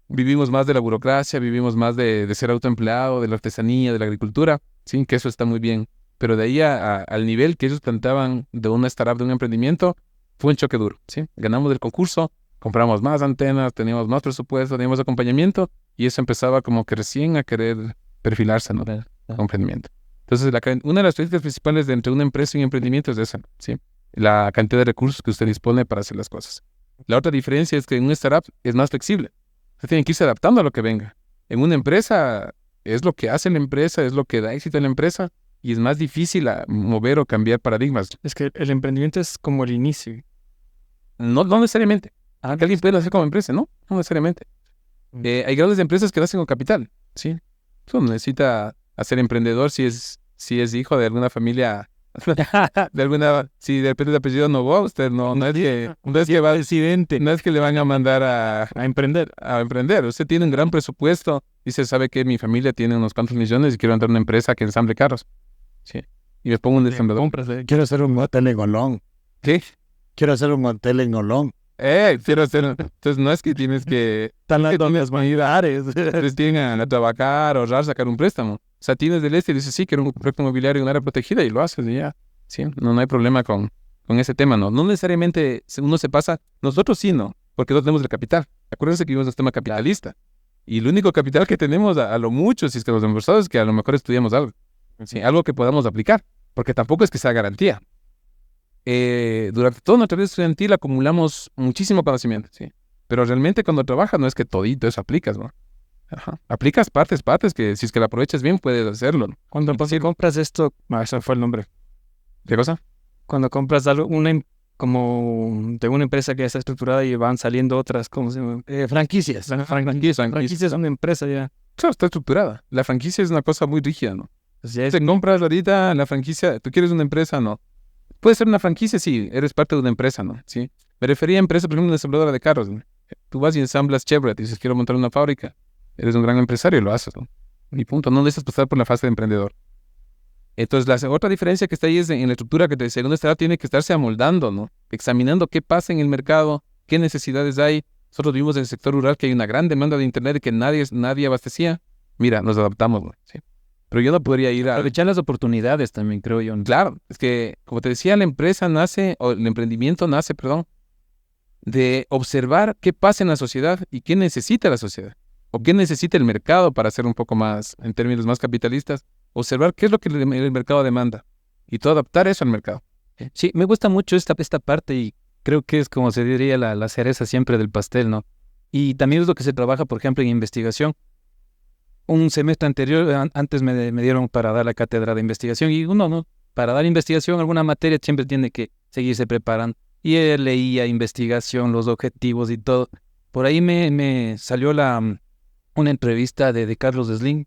Vivimos más de la burocracia, vivimos más de ser autoempleado, de la artesanía, de la agricultura. Sí, que eso está muy bien. Pero de ahí al nivel que ellos planteaban de una startup, de un emprendimiento, fue un choque duro, ¿sí? Ganamos el concurso, compramos más antenas, teníamos más presupuesto, teníamos acompañamiento, y eso empezaba como que recién a querer perfilarse, ¿no? Con emprendimiento. Entonces, una de las características principales de entre una empresa y un emprendimiento es esa, ¿sí? La cantidad de recursos que usted dispone para hacer las cosas. La otra diferencia es que en una startup es más flexible. Usted tiene que irse adaptando a lo que venga. En una empresa es lo que hace la empresa, es lo que da éxito a la empresa, y es más difícil mover o cambiar paradigmas. Es que el emprendimiento es como el inicio. No necesariamente. Que alguien puede hacer como empresa, ¿no? No necesariamente. Hay grandes empresas que nacen con capital, ¿sí? Uno necesita ser emprendedor si es hijo de alguna familia, si depende del apellido Novoa, usted no es que va presidente, no es que le van a mandar a emprender. Usted tiene un gran presupuesto, dice, sabe que mi familia tiene unos cuantos millones y quiero entrar a una empresa que ensamble carros. Sí. Y me pongo un ensamblador. Quiero hacer un hotel en Olón. ¿Qué? Quiero hacer un hotel en Olón. Quiero hacer. Entonces no es que tienes que. Están las dos vanidades. Entonces tienen a trabajar, ahorrar, sacar un préstamo. O sea, tienes del y dices, sí, quiero un proyecto inmobiliario en un área protegida y lo haces y ya. Sí, no hay problema con ese tema, ¿no? No necesariamente uno se pasa. Nosotros sí, ¿no? Porque no tenemos el capital. Acuérdense que vivimos en un sistema capitalista. Y el único capital que tenemos, a lo mucho, si es que los inversores, es que a lo mejor estudiamos algo. ¿Sí? Algo que podamos aplicar. Porque tampoco es que sea garantía. Durante toda nuestra vida estudiantil acumulamos muchísimo conocimiento, ¿sí? Pero realmente cuando trabajas no es que todito eso aplicas, ¿no? Ajá. Aplicas partes que si es que la aprovechas bien puedes hacerlo, ¿no? Cuando compras esto, ese fue el nombre. ¿Qué cosa? Cuando compras algo, como de una empresa que ya está estructurada y van saliendo otras, ¿cómo se llama? Franquicias. Franquicia es una empresa ya. Claro, está estructurada. La franquicia es una cosa muy rígida, ¿no? Pues ya Te compras ahorita la franquicia, ¿tú quieres una empresa? No. Puede ser una franquicia, sí, eres parte de una empresa, ¿no? Sí. Me refería a empresa, por ejemplo, una ensambladora de carros, ¿no? Tú vas y ensamblas Chevrolet y dices, quiero montar una fábrica. Eres un gran empresario y lo haces, ¿no? Y punto. No necesitas pasar por la fase de emprendedor. Entonces, la otra diferencia que está ahí es en la estructura que te decía. Uno tiene que estarse amoldando, ¿no? Examinando qué pasa en el mercado, qué necesidades hay. Nosotros vimos en el sector rural que hay una gran demanda de Internet y que nadie abastecía. Mira, nos adaptamos, ¿no? ¿Sí? Pero yo no podría ir a... Aprovechar las oportunidades también, creo yo, ¿no? Claro, es que, como te decía, el emprendimiento nace, perdón, de observar qué pasa en la sociedad y qué necesita la sociedad, o qué necesita el mercado para ser un poco más, en términos más capitalistas, observar qué es lo que el mercado demanda y tú adaptar eso al mercado. Sí, me gusta mucho esta parte y creo que es como se diría la cereza siempre del pastel, ¿no? Y también es lo que se trabaja, por ejemplo, en investigación. Un semestre anterior, antes me dieron para dar la cátedra de investigación y uno, ¿no? Para dar investigación, alguna materia siempre tiene que seguirse preparando. Y él leía investigación, los objetivos y todo. Por ahí me salió una entrevista de Carlos Slim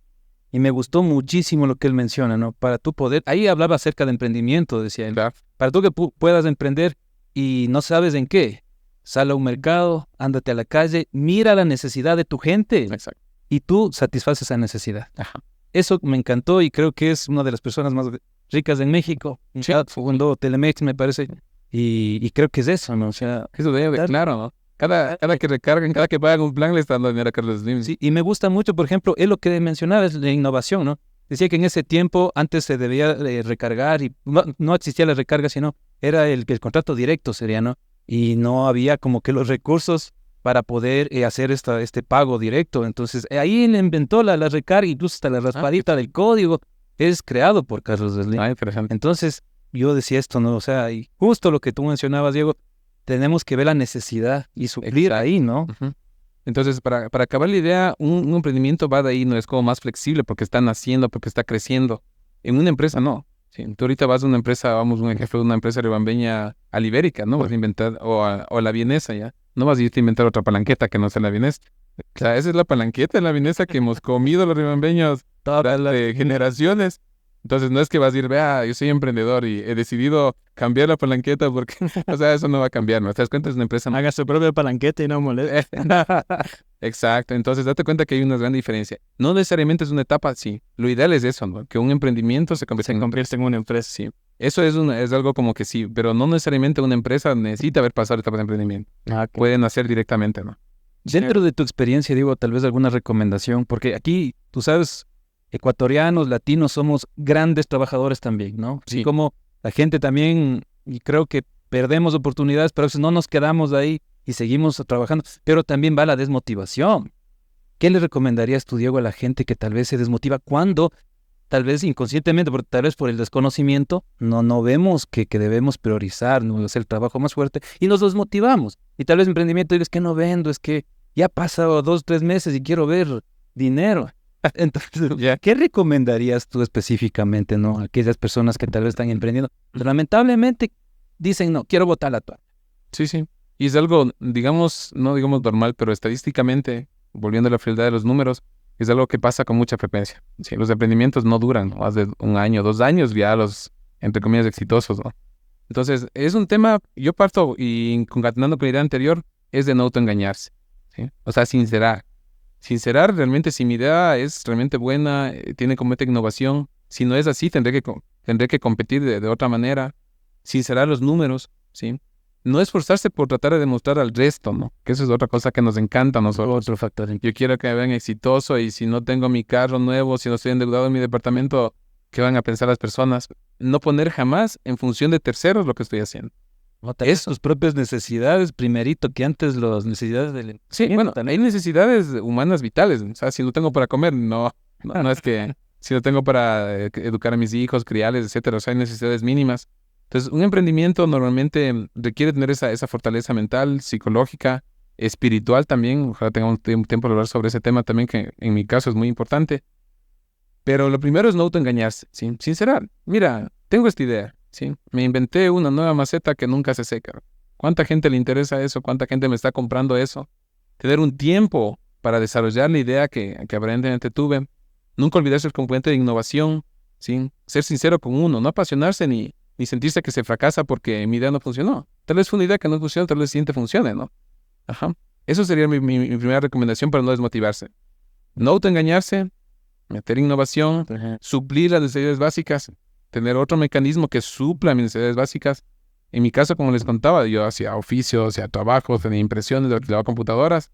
y me gustó muchísimo lo que él menciona, ¿no? Para tú poder, ahí hablaba acerca de emprendimiento, decía él. Claro. Para tú que puedas emprender y no sabes en qué, sal a un mercado, ándate a la calle, mira la necesidad de tu gente. Exacto. Y tú satisfaces esa necesidad. Ajá. Eso me encantó y creo que es una de las personas más ricas en México. Sí. Fundó Telemex, me parece. Y creo que es eso, ¿no? O sea, Eso debe, claro, ¿no? Cada que recargan, cada que pagan un plan, le están dando dinero a Carlos Slim. sí, y me gusta mucho, por ejemplo, él lo que mencionaba es la innovación, ¿no? Decía que en ese tiempo antes se debía recargar y no existía la recarga, sino era el contrato directo sería, ¿no? Y no había como que los recursos para poder hacer este pago directo. Entonces, ahí él inventó la recarga, incluso hasta la raspadita del código es creado por Carlos Slim. Ah, interesante. Entonces, yo decía esto, ¿no? O sea, y justo lo que tú mencionabas, Diego, tenemos que ver la necesidad y suplir Exacto. ahí, ¿no? Ujú. Entonces, para acabar la idea, un emprendimiento va de ahí, no es como más flexible porque está naciendo, porque está creciendo. En una empresa, no. Sí, tú ahorita vas a una empresa, vamos un ejemplo de una empresa ribambeña alibérica, ¿no? Vas a inventar, o la vienesa, ¿ya? No vas a irte a inventar otra palanqueta que no sea la vienesa. O sea, esa es la palanqueta de la vienesa que hemos comido los ribambeños durante generaciones. Entonces, no es que vas a ir, vea, yo soy emprendedor y he decidido cambiar la palanqueta porque, o sea, eso no va a cambiar, ¿no? ¿Te das cuenta? Es una empresa... Haga su propia palanqueta y no moleste. Exacto, entonces date cuenta que hay una gran diferencia. No necesariamente es una etapa, sí. Lo ideal es eso, ¿no? Que un emprendimiento se convierta en una empresa. Sí. Eso es algo como que sí, pero no necesariamente una empresa necesita haber pasado etapas de emprendimiento. Pueden hacer directamente, ¿no? Dentro de tu experiencia, digo, tal vez alguna recomendación, porque aquí, tú sabes, ecuatorianos, latinos, somos grandes trabajadores también, ¿no? Sí. Así como la gente también, y creo que perdemos oportunidades, pero a veces no nos quedamos ahí y seguimos trabajando, pero también va la desmotivación. ¿Qué le recomendarías tú, Diego, a la gente que tal vez se desmotiva cuando, tal vez inconscientemente, tal vez por el desconocimiento, no vemos que debemos priorizar, no hacer el trabajo más fuerte y nos desmotivamos? Y tal vez emprendimiento dices que no vendo, es que ya ha pasado 2, 3 meses y quiero ver dinero. Entonces, ¿qué recomendarías tú específicamente, ¿no? A aquellas personas que tal vez están emprendiendo? Lamentablemente dicen, no, quiero botar la toalla. Sí, sí. Y es algo, digamos, no digamos normal, pero estadísticamente, volviendo a la frialdad de los números, es algo que pasa con mucha frecuencia. Sí, los emprendimientos no duran, ¿no? Más de 1 año, 2 años ya los, entre comillas, exitosos, ¿no? Entonces, es un tema, yo parto y concatenando con la idea anterior, es de no autoengañarse, ¿sí? O sea, sincerar. Sincerar realmente si mi idea es realmente buena, tiene como meta innovación. Si no es así, tendré que competir de otra manera. Sincerar los números, ¿sí? No esforzarse por tratar de demostrar al resto, ¿no? Que eso es otra cosa que nos encanta a nosotros. Otro factor. Yo quiero que me vean exitoso y si no tengo mi carro nuevo, si no estoy endeudado en mi departamento, ¿qué van a pensar las personas? No poner jamás en función de terceros lo que estoy haciendo. Es tus propias necesidades, primerito, que antes las necesidades del... Sí, bueno, hay necesidades humanas vitales. O sea, si no tengo para comer, no es que... Si no tengo para educar a mis hijos, criarles, etcétera. O sea, hay necesidades mínimas. Entonces, un emprendimiento normalmente requiere tener esa fortaleza mental, psicológica, espiritual también. Ojalá tengamos tiempo de hablar sobre ese tema también, que en mi caso es muy importante. Pero lo primero es no autoengañarse, ¿sí? Sincerar. Mira, tengo esta idea, ¿sí? Me inventé una nueva maceta que nunca se seca. ¿Cuánta gente le interesa eso? ¿Cuánta gente me está comprando eso? Tener un tiempo para desarrollar la idea que aparentemente tuve. Nunca olvidarse el componente de innovación, ¿sí? Ser sincero con uno, no apasionarse ni sentirse que se fracasa porque mi idea no funcionó. Tal vez fue una idea que no funcionó, tal vez la siguiente funcione, ¿no? Ajá. Eso sería mi primera recomendación para no desmotivarse. No autoengañarse, meter innovación, suplir las necesidades básicas, tener otro mecanismo que supla mis necesidades básicas. En mi caso, como les contaba, yo hacía oficios, hacía trabajos, tenía impresiones, alquilaba computadoras,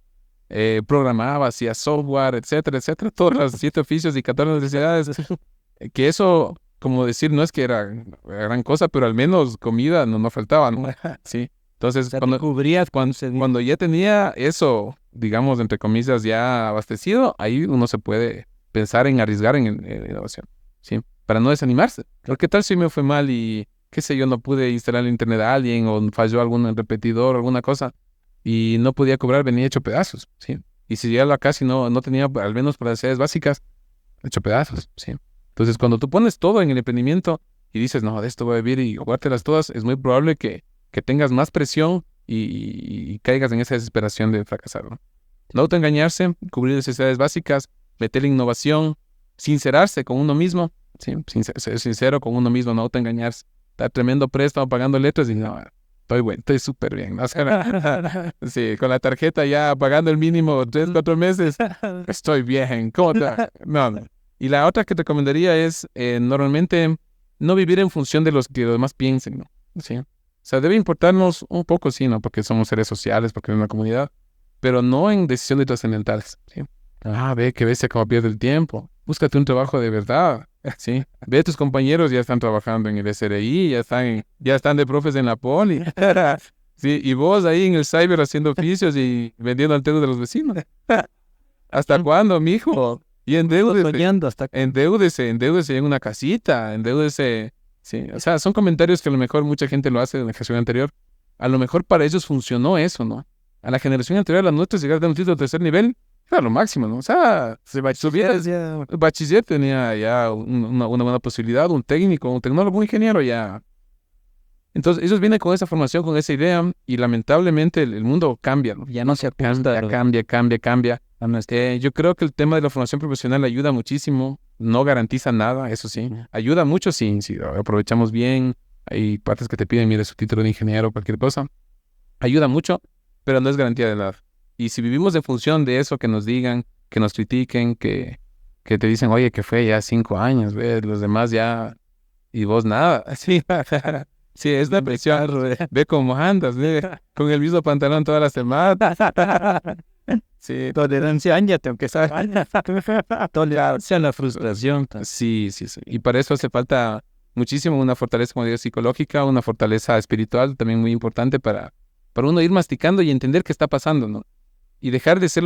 programaba, hacía software, etcétera, etcétera. Todos los 7 oficios y 14 necesidades. Que eso, como decir, no es que era gran cosa, pero al menos comida no faltaba, ¿no? Sí. Entonces, cuando ya tenía eso, digamos, entre comillas, ya abastecido, ahí uno se puede pensar en arriesgar en innovación, ¿sí? Para no desanimarse. Porque ¿qué tal si me fue mal y, qué sé yo, no pude instalar el internet a alguien o falló algún repetidor o alguna cosa y no podía cobrar, venía hecho pedazos, ¿sí? Y si ya acá si no tenía, al menos por las necesidades básicas, hecho pedazos, ¿sí? Entonces, cuando tú pones todo en el emprendimiento y dices, no, de esto voy a vivir y jugártelas todas, es muy probable que tengas más presión y caigas en esa desesperación de fracasar, ¿no? No autoengañarse, cubrir necesidades básicas, meter innovación, sincerarse con uno mismo, ¿sí? Ser sincero con uno mismo, no autoengañarse. Dar tremendo préstamo pagando letras y no, estoy súper bien, ¿no? O sea, sí, con la tarjeta ya pagando el mínimo 3, 4 meses, estoy bien, ¿cómo te va? No. Y la otra que te recomendaría es normalmente no vivir en función de los que los demás piensen, ¿no? ¿Sí? O sea, debe importarnos un poco, sí, ¿no? Porque somos seres sociales, porque es una comunidad, pero no en decisiones trascendentales, ¿sí? Ve que ves cómo pierde el tiempo. Búscate un trabajo de verdad, ¿sí? Ve, tus compañeros ya están trabajando en el SRI, ya están de profes en la poli, ¿sí? Y vos ahí en el cyber haciendo oficios y vendiendo alternos de los vecinos. ¿Hasta cuándo, mijo? Y endeúdese en una casita, endeúdese. Sí, o sea, son comentarios que a lo mejor mucha gente lo hace en la generación anterior. A lo mejor para ellos funcionó eso, ¿no? A la generación anterior, a la nuestra, llegar de un título de tercer nivel, era lo máximo, ¿no? O sea, el bachiller tenía ya una buena posibilidad, un técnico, un tecnólogo, un ingeniero ya. Entonces, ellos vienen con esa formación, con esa idea, y lamentablemente el mundo cambia, ¿no? Ya no se ajusta. Cambia. Yo creo que el tema de la formación profesional ayuda muchísimo, no garantiza nada, eso sí. Ayuda mucho si aprovechamos bien, hay partes que te piden, mire, su título de ingeniero o cualquier cosa. Ayuda mucho, pero no es garantía de nada. Y si vivimos en función de eso, que nos digan, que nos critiquen, que te dicen, oye, que fue ya 5 años, ve, los demás ya, y vos nada. Sí, sí, es la presión. Ve cómo andas, ve, con el mismo pantalón toda la semana. Sí. Tolerancia, áñate, aunque sabes. Tolerancia a la frustración. Sí. Y para eso hace falta muchísimo una fortaleza, como digo, psicológica, una fortaleza espiritual también muy importante para uno ir masticando y entender qué está pasando, ¿no? Y dejar de ser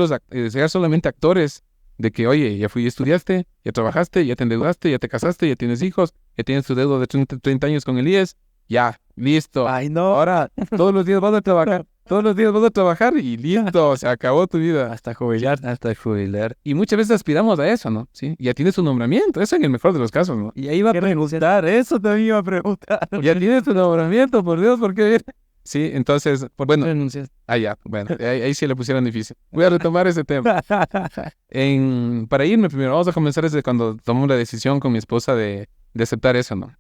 solamente actores de que, oye, ya estudiaste, ya trabajaste, ya te endeudaste, ya te casaste, ya tienes hijos, ya tienes tu deuda de 30 años con el IES, ya, listo. Ay, no. Ahora, todos los días vas a trabajar. Todos los días vas a trabajar y listo, se acabó tu vida. Hasta jubilar. Y muchas veces aspiramos a eso, ¿no? Sí. Ya tienes tu nombramiento, eso en el mejor de los casos, ¿no? Y ahí iba a preguntar, eso también iba a preguntar. Ya tienes tu nombramiento, por Dios, ¿por qué? Sí, entonces, bueno. Ya, bueno, ahí sí le pusieron difícil. Voy a retomar ese tema. Para irme primero, vamos a comenzar desde cuando tomamos la decisión con mi esposa de aceptar eso, ¿no?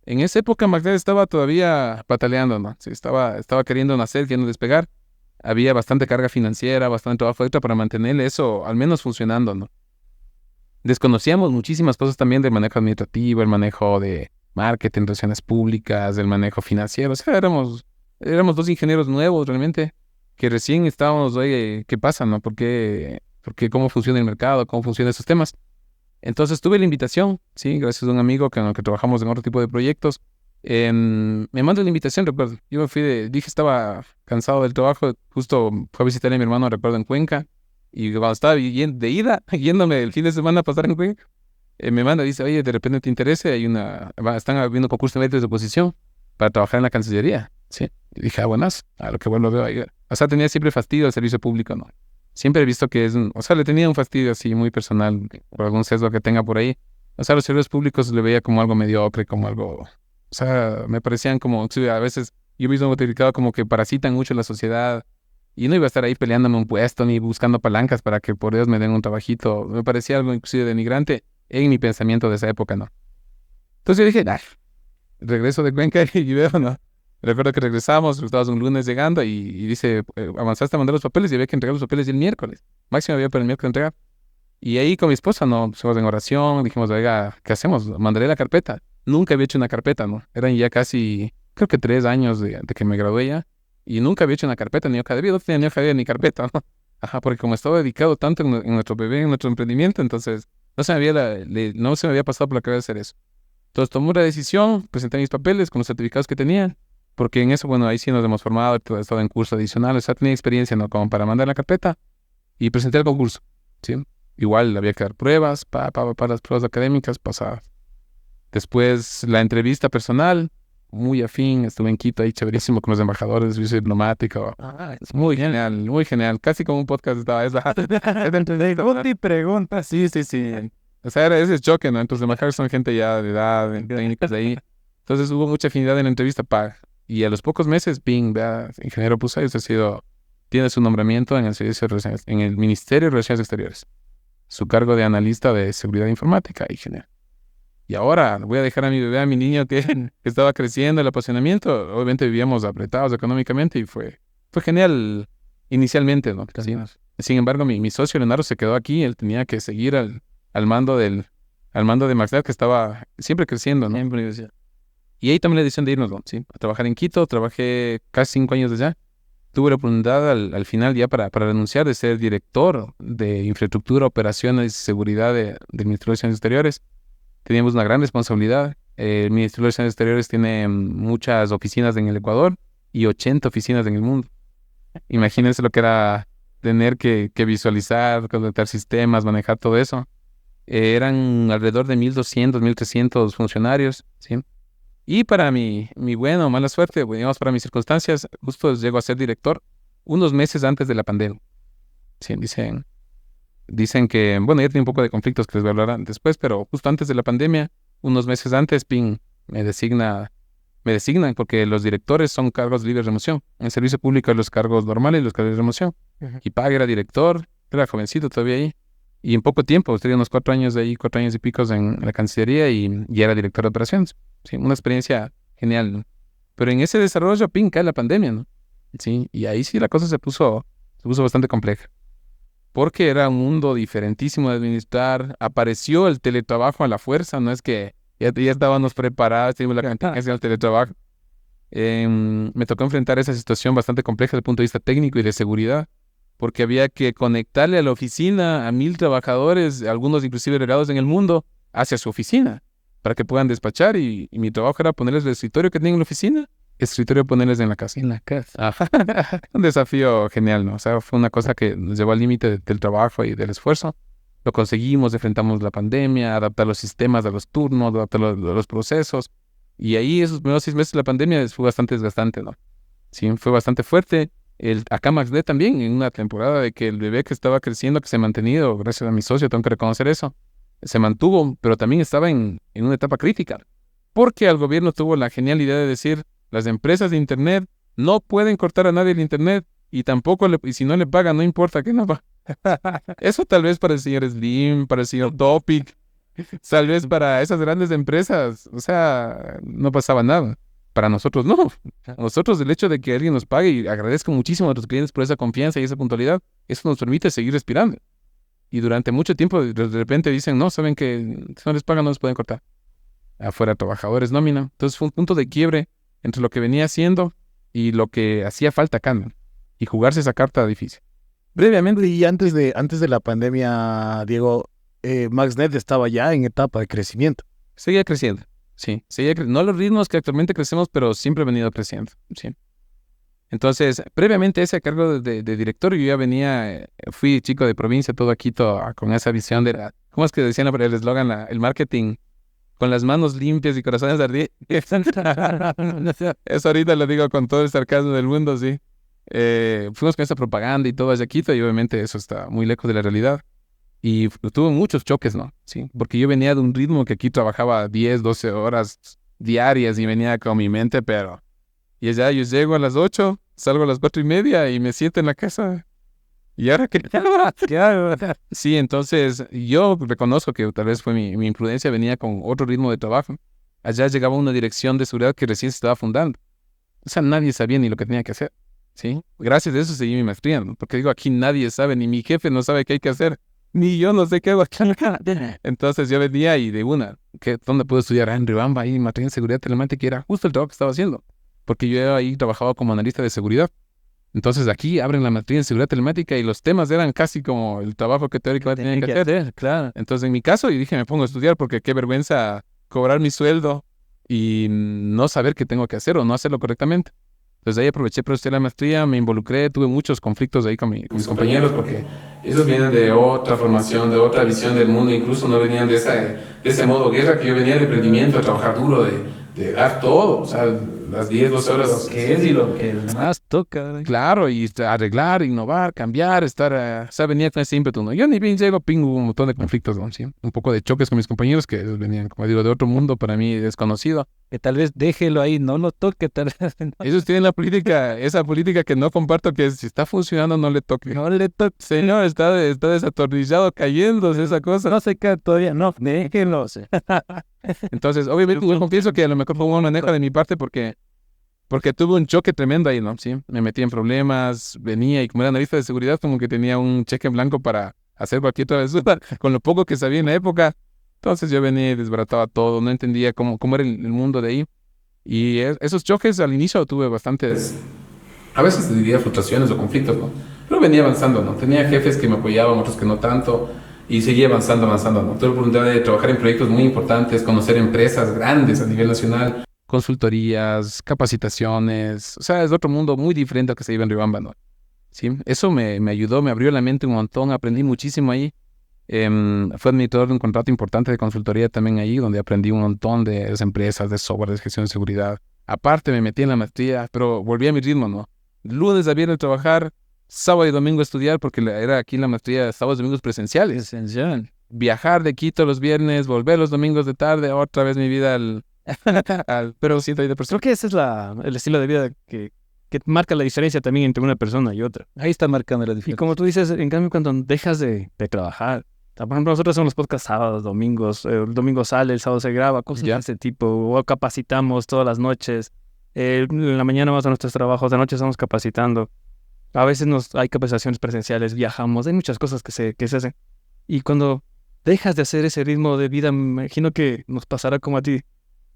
En esa época Magdalena estaba todavía pataleando, ¿no? Sí, estaba queriendo nacer, queriendo despegar. Había bastante carga financiera, bastante trabajo extra para mantener eso al menos funcionando, ¿no? Desconocíamos muchísimas cosas también del manejo administrativo, el manejo de marketing, relaciones públicas, del manejo financiero. O sea, éramos 2 ingenieros nuevos realmente, que recién estábamos, oye, ¿qué pasa, no? ¿Por qué cómo funciona el mercado? ¿Cómo funcionan esos temas? Entonces tuve la invitación, sí, gracias a un amigo con el que trabajamos en otro tipo de proyectos. Me mandó la invitación, recuerdo. Yo me fui dije, estaba cansado del trabajo, justo fui a visitar a mi hermano, recuerdo, en Cuenca. Y cuando estaba yéndome el fin de semana a pasar en Cuenca, me manda, dice, oye, de repente te interesa, están habiendo concursos de méritos de oposición para trabajar en la Cancillería, sí. Y dije, buenas, a lo que bueno veo ahí. O sea, tenía siempre fastidio al servicio público, ¿no? Siempre he visto que le tenía un fastidio así muy personal por algún sesgo que tenga por ahí. O sea, los servicios públicos le veía como algo mediocre, como algo... O sea, me parecían como... A veces yo mismo me he utilizado como que parasitan mucho la sociedad. Y no iba a estar ahí peleándome un puesto ni buscando palancas para que por Dios me den un trabajito. Me parecía algo inclusive denigrante en mi pensamiento de esa época, ¿no? Entonces yo dije, regreso de Cuenca y veo, ¿no? Recuerdo que regresamos, estábamos un lunes llegando y dice, avanzaste a mandar los papeles y había que entregar los papeles el miércoles. Máximo había para el miércoles entregar. Y ahí con mi esposa, ¿no? Pusimos en oración, dijimos, oiga, ¿qué hacemos? Mandaré la carpeta. Nunca había hecho una carpeta, ¿no? Eran ya casi, creo que 3 años de que me gradué ya. Y nunca había hecho una carpeta, ni hoja de vida, no tenía ni hoja de vida ni carpeta, ¿no? Ajá, porque como estaba dedicado tanto en nuestro bebé, en nuestro emprendimiento, entonces no se me había pasado por la cabeza hacer eso. Entonces tomé una decisión, presenté mis papeles con los certificados que tenía, porque en eso, bueno, ahí sí nos hemos formado, he estado en curso adicional, o sea, tenía experiencia, ¿no? Como para mandar la carpeta y presenté el concurso, ¿sí? Igual había que dar pruebas, para las pruebas académicas, pasaba. Después la entrevista personal, muy afín, estuve en Quito ahí chéverísimo con los embajadores de servicio diplomático. Es Muy genial, muy genial. Casi como un podcast estaba esa. Pregunta y pregunta. Sí. O sea, era ese choque, ¿no? Entonces los embajadores son gente ya de edad, técnicos de ahí. Entonces hubo mucha afinidad en la entrevista, y a los pocos meses, vea, ingeniero Pusay, usted tiene su nombramiento en el servicio de relaciones, en el Ministerio de Relaciones Exteriores. Su cargo de analista de seguridad informática, y genial. Y ahora voy a dejar a mi bebé, a mi niño que estaba creciendo, el apasionamiento. Obviamente vivíamos apretados económicamente y fue genial inicialmente, ¿no? Sí. Sin embargo, mi socio Leonardo se quedó aquí. Él tenía que seguir al mando de MaxNet, que estaba siempre creciendo, ¿no? Y ahí tomé la decisión de irnos, ¿no? Sí, a trabajar en Quito. Trabajé casi 5 años allá. Tuve la oportunidad al final ya para renunciar de ser director de infraestructura, operaciones y seguridad del Ministerio de Relaciones Exteriores. Teníamos una gran responsabilidad. El Ministerio de Relaciones Exteriores tiene muchas oficinas en el Ecuador y 80 oficinas en el mundo. Imagínense lo que era tener que visualizar, conectar sistemas, manejar todo eso. Eran alrededor de 1.200, 1.300 funcionarios, ¿sí? Y para mi buena o mala suerte, digamos, para mis circunstancias, justo llego a ser director unos meses antes de la pandemia. Sí, dicen que, bueno, ya tiene un poco de conflictos que les voy a hablar después, pero justo antes de la pandemia, unos meses antes, me designan porque los directores son cargos de libre remoción. En servicio público hay los cargos normales y los cargos de remoción. Y Pague era director, era jovencito todavía ahí. Y en poco tiempo, tenía unos 4 años de ahí, 4 años y pico en la Cancillería y era director de operaciones. Sí, una experiencia genial, ¿no? Pero en ese desarrollo, cae la pandemia, ¿no? Sí, y ahí sí la cosa se puso bastante compleja. Porque era un mundo diferentísimo de administrar. Apareció el teletrabajo a la fuerza, no es que ya estábamos preparados, teníamos la contingencia del teletrabajo. Me tocó enfrentar esa situación bastante compleja desde el punto de vista técnico y de seguridad, porque había que conectarle a la oficina a 1.000 trabajadores, algunos inclusive regados en el mundo, hacia su oficina, para que puedan despachar, y mi trabajo era ponerles el escritorio que tenían en la oficina, escritorio ponerles en la casa. En la casa. Ajá. Un desafío genial, ¿no? O sea, fue una cosa que nos llevó al límite del trabajo y del esfuerzo. Lo conseguimos, enfrentamos la pandemia, adaptar los sistemas a los turnos, adaptar los procesos. Y ahí esos primeros 6 meses de la pandemia fue bastante desgastante, ¿no? Sí, fue bastante fuerte. Acá MaxNet también, en una temporada de que el bebé que estaba creciendo, que se ha mantenido, gracias a mi socio, tengo que reconocer eso, se mantuvo, pero también estaba en una etapa crítica. Porque el gobierno tuvo la genial idea de decir, las empresas de Internet no pueden cortar a nadie el Internet y tampoco, y si no le pagan, no importa que no va. Eso tal vez para el señor Slim, para el señor Topic, tal vez para esas grandes empresas, o sea, no pasaba nada. Para nosotros no. Nosotros el hecho de que alguien nos pague, y agradezco muchísimo a nuestros clientes por esa confianza y esa puntualidad, eso nos permite seguir respirando. Y durante mucho tiempo de repente dicen, no, saben que si no les pagan no les pueden cortar. Afuera trabajadores, nómina. Entonces fue un punto de quiebre entre lo que venía haciendo y lo que hacía falta acá, ¿no? Y jugarse esa carta difícil. Brevemente, y antes de la pandemia, Diego, MaxNet estaba ya en etapa de crecimiento. Seguía creciendo, sí. No a los ritmos que actualmente crecemos, pero siempre ha venido creciendo, sí. Entonces, previamente ese cargo de director, yo ya venía, fui chico de provincia, todo aquí, con esa visión de ¿cómo es que decían el eslogan, el marketing? Con las manos limpias y corazones ardientes. Eso ahorita lo digo con todo el sarcasmo del mundo, sí. Fuimos con esa propaganda y todo allá Quito, y obviamente eso está muy lejos de la realidad. Y tuve muchos choques, ¿no? Sí, porque yo venía de un ritmo que aquí trabajaba 10, 12 horas diarias y venía con mi mente, pero... Y allá yo llego a las 8, salgo a las 4:30 y me siento en la casa. ¿Y ahora qué hago? Sí, entonces yo reconozco que tal vez fue mi imprudencia, venía con otro ritmo de trabajo. Allá llegaba una dirección de seguridad que recién se estaba fundando. O sea, nadie sabía ni lo que tenía que hacer, ¿sí? Gracias a eso seguí mi maestría, ¿no? Porque digo, aquí nadie sabe, ni mi jefe no sabe qué hay que hacer, ni yo no sé qué hago aquí. Entonces yo venía y de una, ¿dónde puedo estudiar? En Riobamba, ahí maestría en seguridad telemática, y era justo el trabajo que estaba haciendo, porque yo ahí trabajaba como analista de seguridad. Entonces aquí abren la maestría en seguridad telemática y los temas eran casi como el trabajo que teóricamente tenían que hacer. Claro. Entonces en mi caso yo dije, me pongo a estudiar porque qué vergüenza cobrar mi sueldo y no saber qué tengo que hacer o no hacerlo correctamente. Entonces ahí aproveché para estudiar la maestría, me involucré, tuve muchos conflictos ahí con mis compañeros porque ellos vienen de otra formación, de otra visión del mundo, incluso no venían de ese modo guerra que yo venía de emprendimiento, de trabajar duro, de dar todo, o sea, las 10, 12 horas. ¿Qué es y lo que más toca? Claro, y arreglar, innovar, cambiar, o sea, venía con ese ímpetu, ¿no? Yo ni bien llego, pingo un montón de conflictos, ¿no? ¿Sí? Un poco de choques con mis compañeros que ellos venían, como digo, de otro mundo para mí desconocido. Que tal vez déjelo ahí, no lo toque, tal vez Ellos tienen la política, esa política que no comparto, que es, si está funcionando, no le toque. no le toque. Señor, está desatornillado, cayéndose esa cosa. No se cae todavía, no, déjenlo. Entonces, obviamente, yo confieso que a lo mejor fue un manejo de mi parte porque tuve un choque tremendo ahí, ¿no? Sí, me metí en problemas, venía y como era analista de seguridad, como que tenía un cheque en blanco para hacer cualquier travesura, con lo poco que sabía en la época. Entonces yo venía y desbarataba todo, no entendía cómo era el mundo de ahí. Y esos choques al inicio tuve bastantes, a veces diría frustraciones o conflictos, ¿no? Pero venía avanzando, ¿no? Tenía jefes que me apoyaban, otros que no tanto, y seguía avanzando, ¿no? Tuve la oportunidad de trabajar en proyectos muy importantes, conocer empresas grandes a nivel nacional, consultorías, capacitaciones, o sea, es otro mundo muy diferente al que se vive en Riobamba, ¿no? Sí, eso me ayudó, me abrió la mente un montón, aprendí muchísimo ahí. Fue administrador de un contrato importante de consultoría también ahí, donde aprendí un montón de esas empresas, de software, de gestión de seguridad. Aparte me metí en la maestría, pero volví a mi ritmo, ¿no? Lunes a viernes trabajar, sábado y domingo estudiar, porque era aquí la maestría sábados y domingos presenciales. Esencial. Viajar de Quito los viernes, volver los domingos de tarde, otra vez mi vida pero siento ahí de persona. Creo que ese es el estilo de vida que marca la diferencia también entre una persona y otra. Ahí está marcando la Y diferencia. como tú dices, en cambio, cuando dejas de trabajar, por ejemplo, nosotros hacemos los podcasts sábados, domingos, el domingo sale, el sábado se graba, cosas Ya. de ese tipo, o capacitamos todas las noches, en la mañana vamos a nuestros trabajos, de noche estamos capacitando, a veces hay capacitaciones presenciales, viajamos, hay muchas cosas que se hacen. Y cuando dejas de hacer ese ritmo de vida, me imagino que nos pasará como a ti.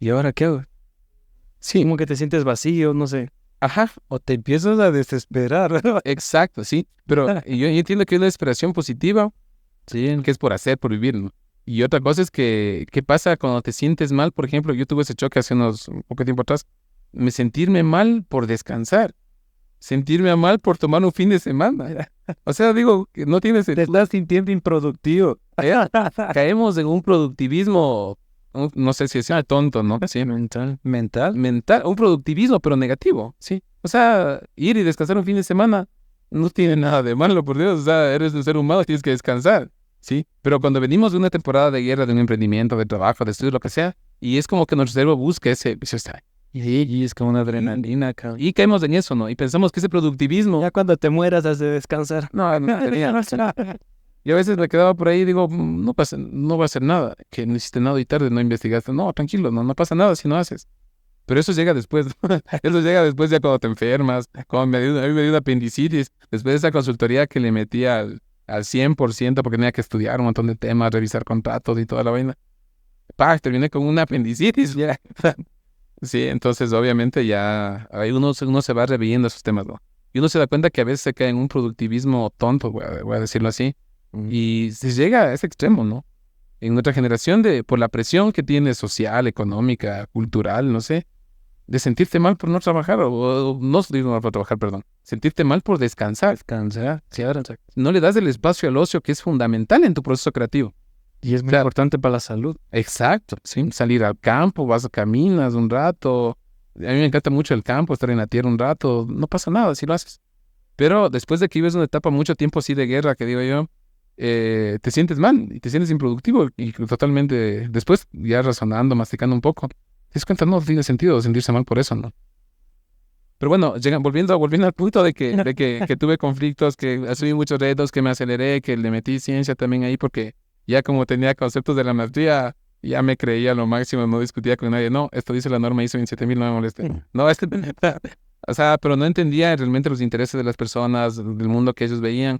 ¿Y ahora qué hago? Sí, Como que te sientes vacío, no sé. ajá, O te empiezas a desesperar. exacto, sí. Pero yo entiendo que es la desesperación positiva, Sí, que es por hacer, por vivir, ¿no? Y otra cosa es que, ¿qué pasa cuando te sientes mal? Por ejemplo, yo tuve ese choque hace un poco de tiempo atrás. Sentirme mal por descansar. Sentirme mal por tomar un fin de semana. O sea, digo, que no tienes... te estás sintiendo improductivo. Caemos en un productivismo, no sé si es tonto, ¿no? Sí, Mental. un productivismo, pero negativo, sí. O sea, ir y descansar un fin de semana no tiene nada de malo, por Dios. O sea, eres un ser humano, tienes que descansar, sí. Pero cuando venimos de una temporada de guerra, de un emprendimiento, de trabajo, de estudio, lo que sea, y es como que nuestro cerebro busca ese... Y es como una adrenalina, cabrón. Y caemos en eso, ¿no? Y pensamos que ese productivismo... Ya cuando te mueras has de descansar. No tenía. Y a veces me quedaba por ahí y digo, no va a hacer nada, que no hiciste nada y tarde, no investigaste. No, tranquilo, no pasa nada si no haces. Pero eso llega después. Eso llega después ya cuando te enfermas, cuando a mí me dio una apendicitis, después de esa consultoría que le metí al 100% porque tenía que estudiar un montón de temas, revisar contratos y toda la vaina. Terminé con una apendicitis. Ya. Sí, entonces obviamente ya ahí uno se va reviviendo esos temas, ¿no? Y uno se da cuenta que a veces se cae en un productivismo tonto, voy a decirlo así. Y se llega a ese extremo, ¿no? En nuestra generación, por la presión que tiene social, económica, cultural, no sé, de sentirte mal por no trabajar, o no sentirte mal por trabajar, perdón, sentirte mal por descansar. Descansar. Sí, ahora. No le das el espacio al ocio que es fundamental en tu proceso creativo. Y es muy Claro. importante para la salud. Exacto, sí. Salir al campo, caminas un rato. A mí me encanta mucho el campo, estar en la tierra un rato. No pasa nada si lo haces. Pero después de que vives una etapa mucho tiempo así de guerra, que digo yo, te sientes mal y te sientes improductivo y totalmente, después ya razonando, masticando un poco, te das cuenta, no tiene sentido sentirse mal por eso, ¿no? Pero bueno, volviendo al punto de que tuve conflictos, que asumí muchos retos, que me aceleré, que le metí ciencia también ahí porque ya como tenía conceptos de la maestría, Ya me creía lo máximo, no discutía con nadie. No, esto dice la norma ISO 27000, no me moleste. No, o sea, pero no entendía realmente los intereses de las personas, del mundo que ellos veían.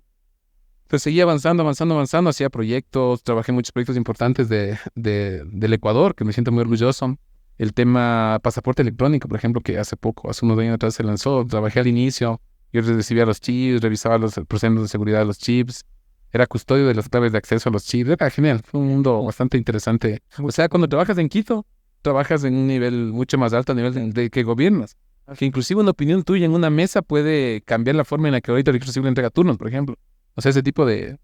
Pues seguía avanzando, hacía proyectos, trabajé en muchos proyectos importantes del Ecuador, que me siento muy orgulloso. El tema pasaporte electrónico, por ejemplo, que hace unos años atrás se lanzó, trabajé al inicio, yo recibía los chips, revisaba los procedimientos de seguridad de los chips, era custodio de las claves de acceso a los chips, era genial, fue un mundo bastante interesante. O sea, cuando trabajas en Quito, trabajas en un nivel mucho más alto, a nivel de que gobiernas. Que inclusive una opinión tuya en una mesa puede cambiar la forma en la que ahorita el registro civil entrega turnos, por ejemplo. O sea, ese tipo de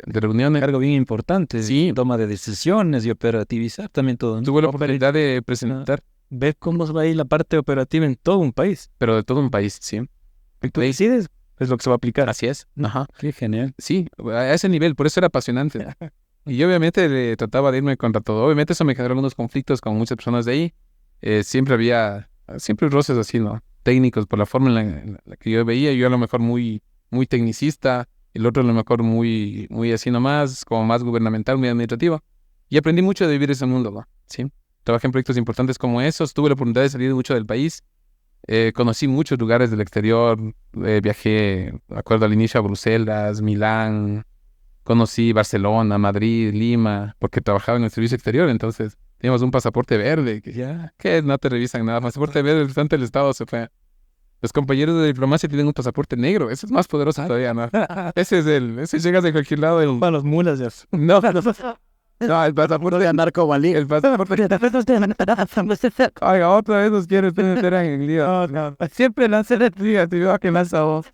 reuniones. Algo bien importante. Sí. Toma de decisiones y operativizar también todo, ¿no? Tuve la oportunidad de presentar, Ver cómo va a ir la parte operativa en todo un país. pero de todo un país, sí. Y tú decides, es lo que se va a aplicar. Así es. Ajá. Qué genial. Sí, a ese nivel, por eso era apasionante. Y yo obviamente trataba de irme contra todo. Obviamente eso me generó algunos conflictos con muchas personas de ahí. Siempre había roces así, ¿no? Técnicos por la forma en la que yo veía. Yo a lo mejor muy tecnicista, el otro a lo mejor muy así nomás, como más gubernamental, muy administrativo. Y aprendí mucho de vivir ese mundo, ¿no? Sí. Trabajé en proyectos importantes como esos. Tuve la oportunidad de salir mucho del país. Conocí muchos lugares del exterior. Viajé, me acuerdo al inicio, a Bruselas, Milán. Conocí Barcelona, Madrid, Lima, porque trabajaba en el servicio exterior. Entonces teníamos un pasaporte verde, que no te revisan nada. Pasaporte verde, el restante del Estado se fue. Los compañeros de diplomacia tienen un pasaporte negro. Ese es más poderoso todavía, ¿no? Ese llegas de cualquier lado. Para los mulas ya. No, el pasaporte de narcobalí. El pasaporte. Oiga, otra vez nos quieren meter en el lío. Siempre lancé de tío, que lanza vos.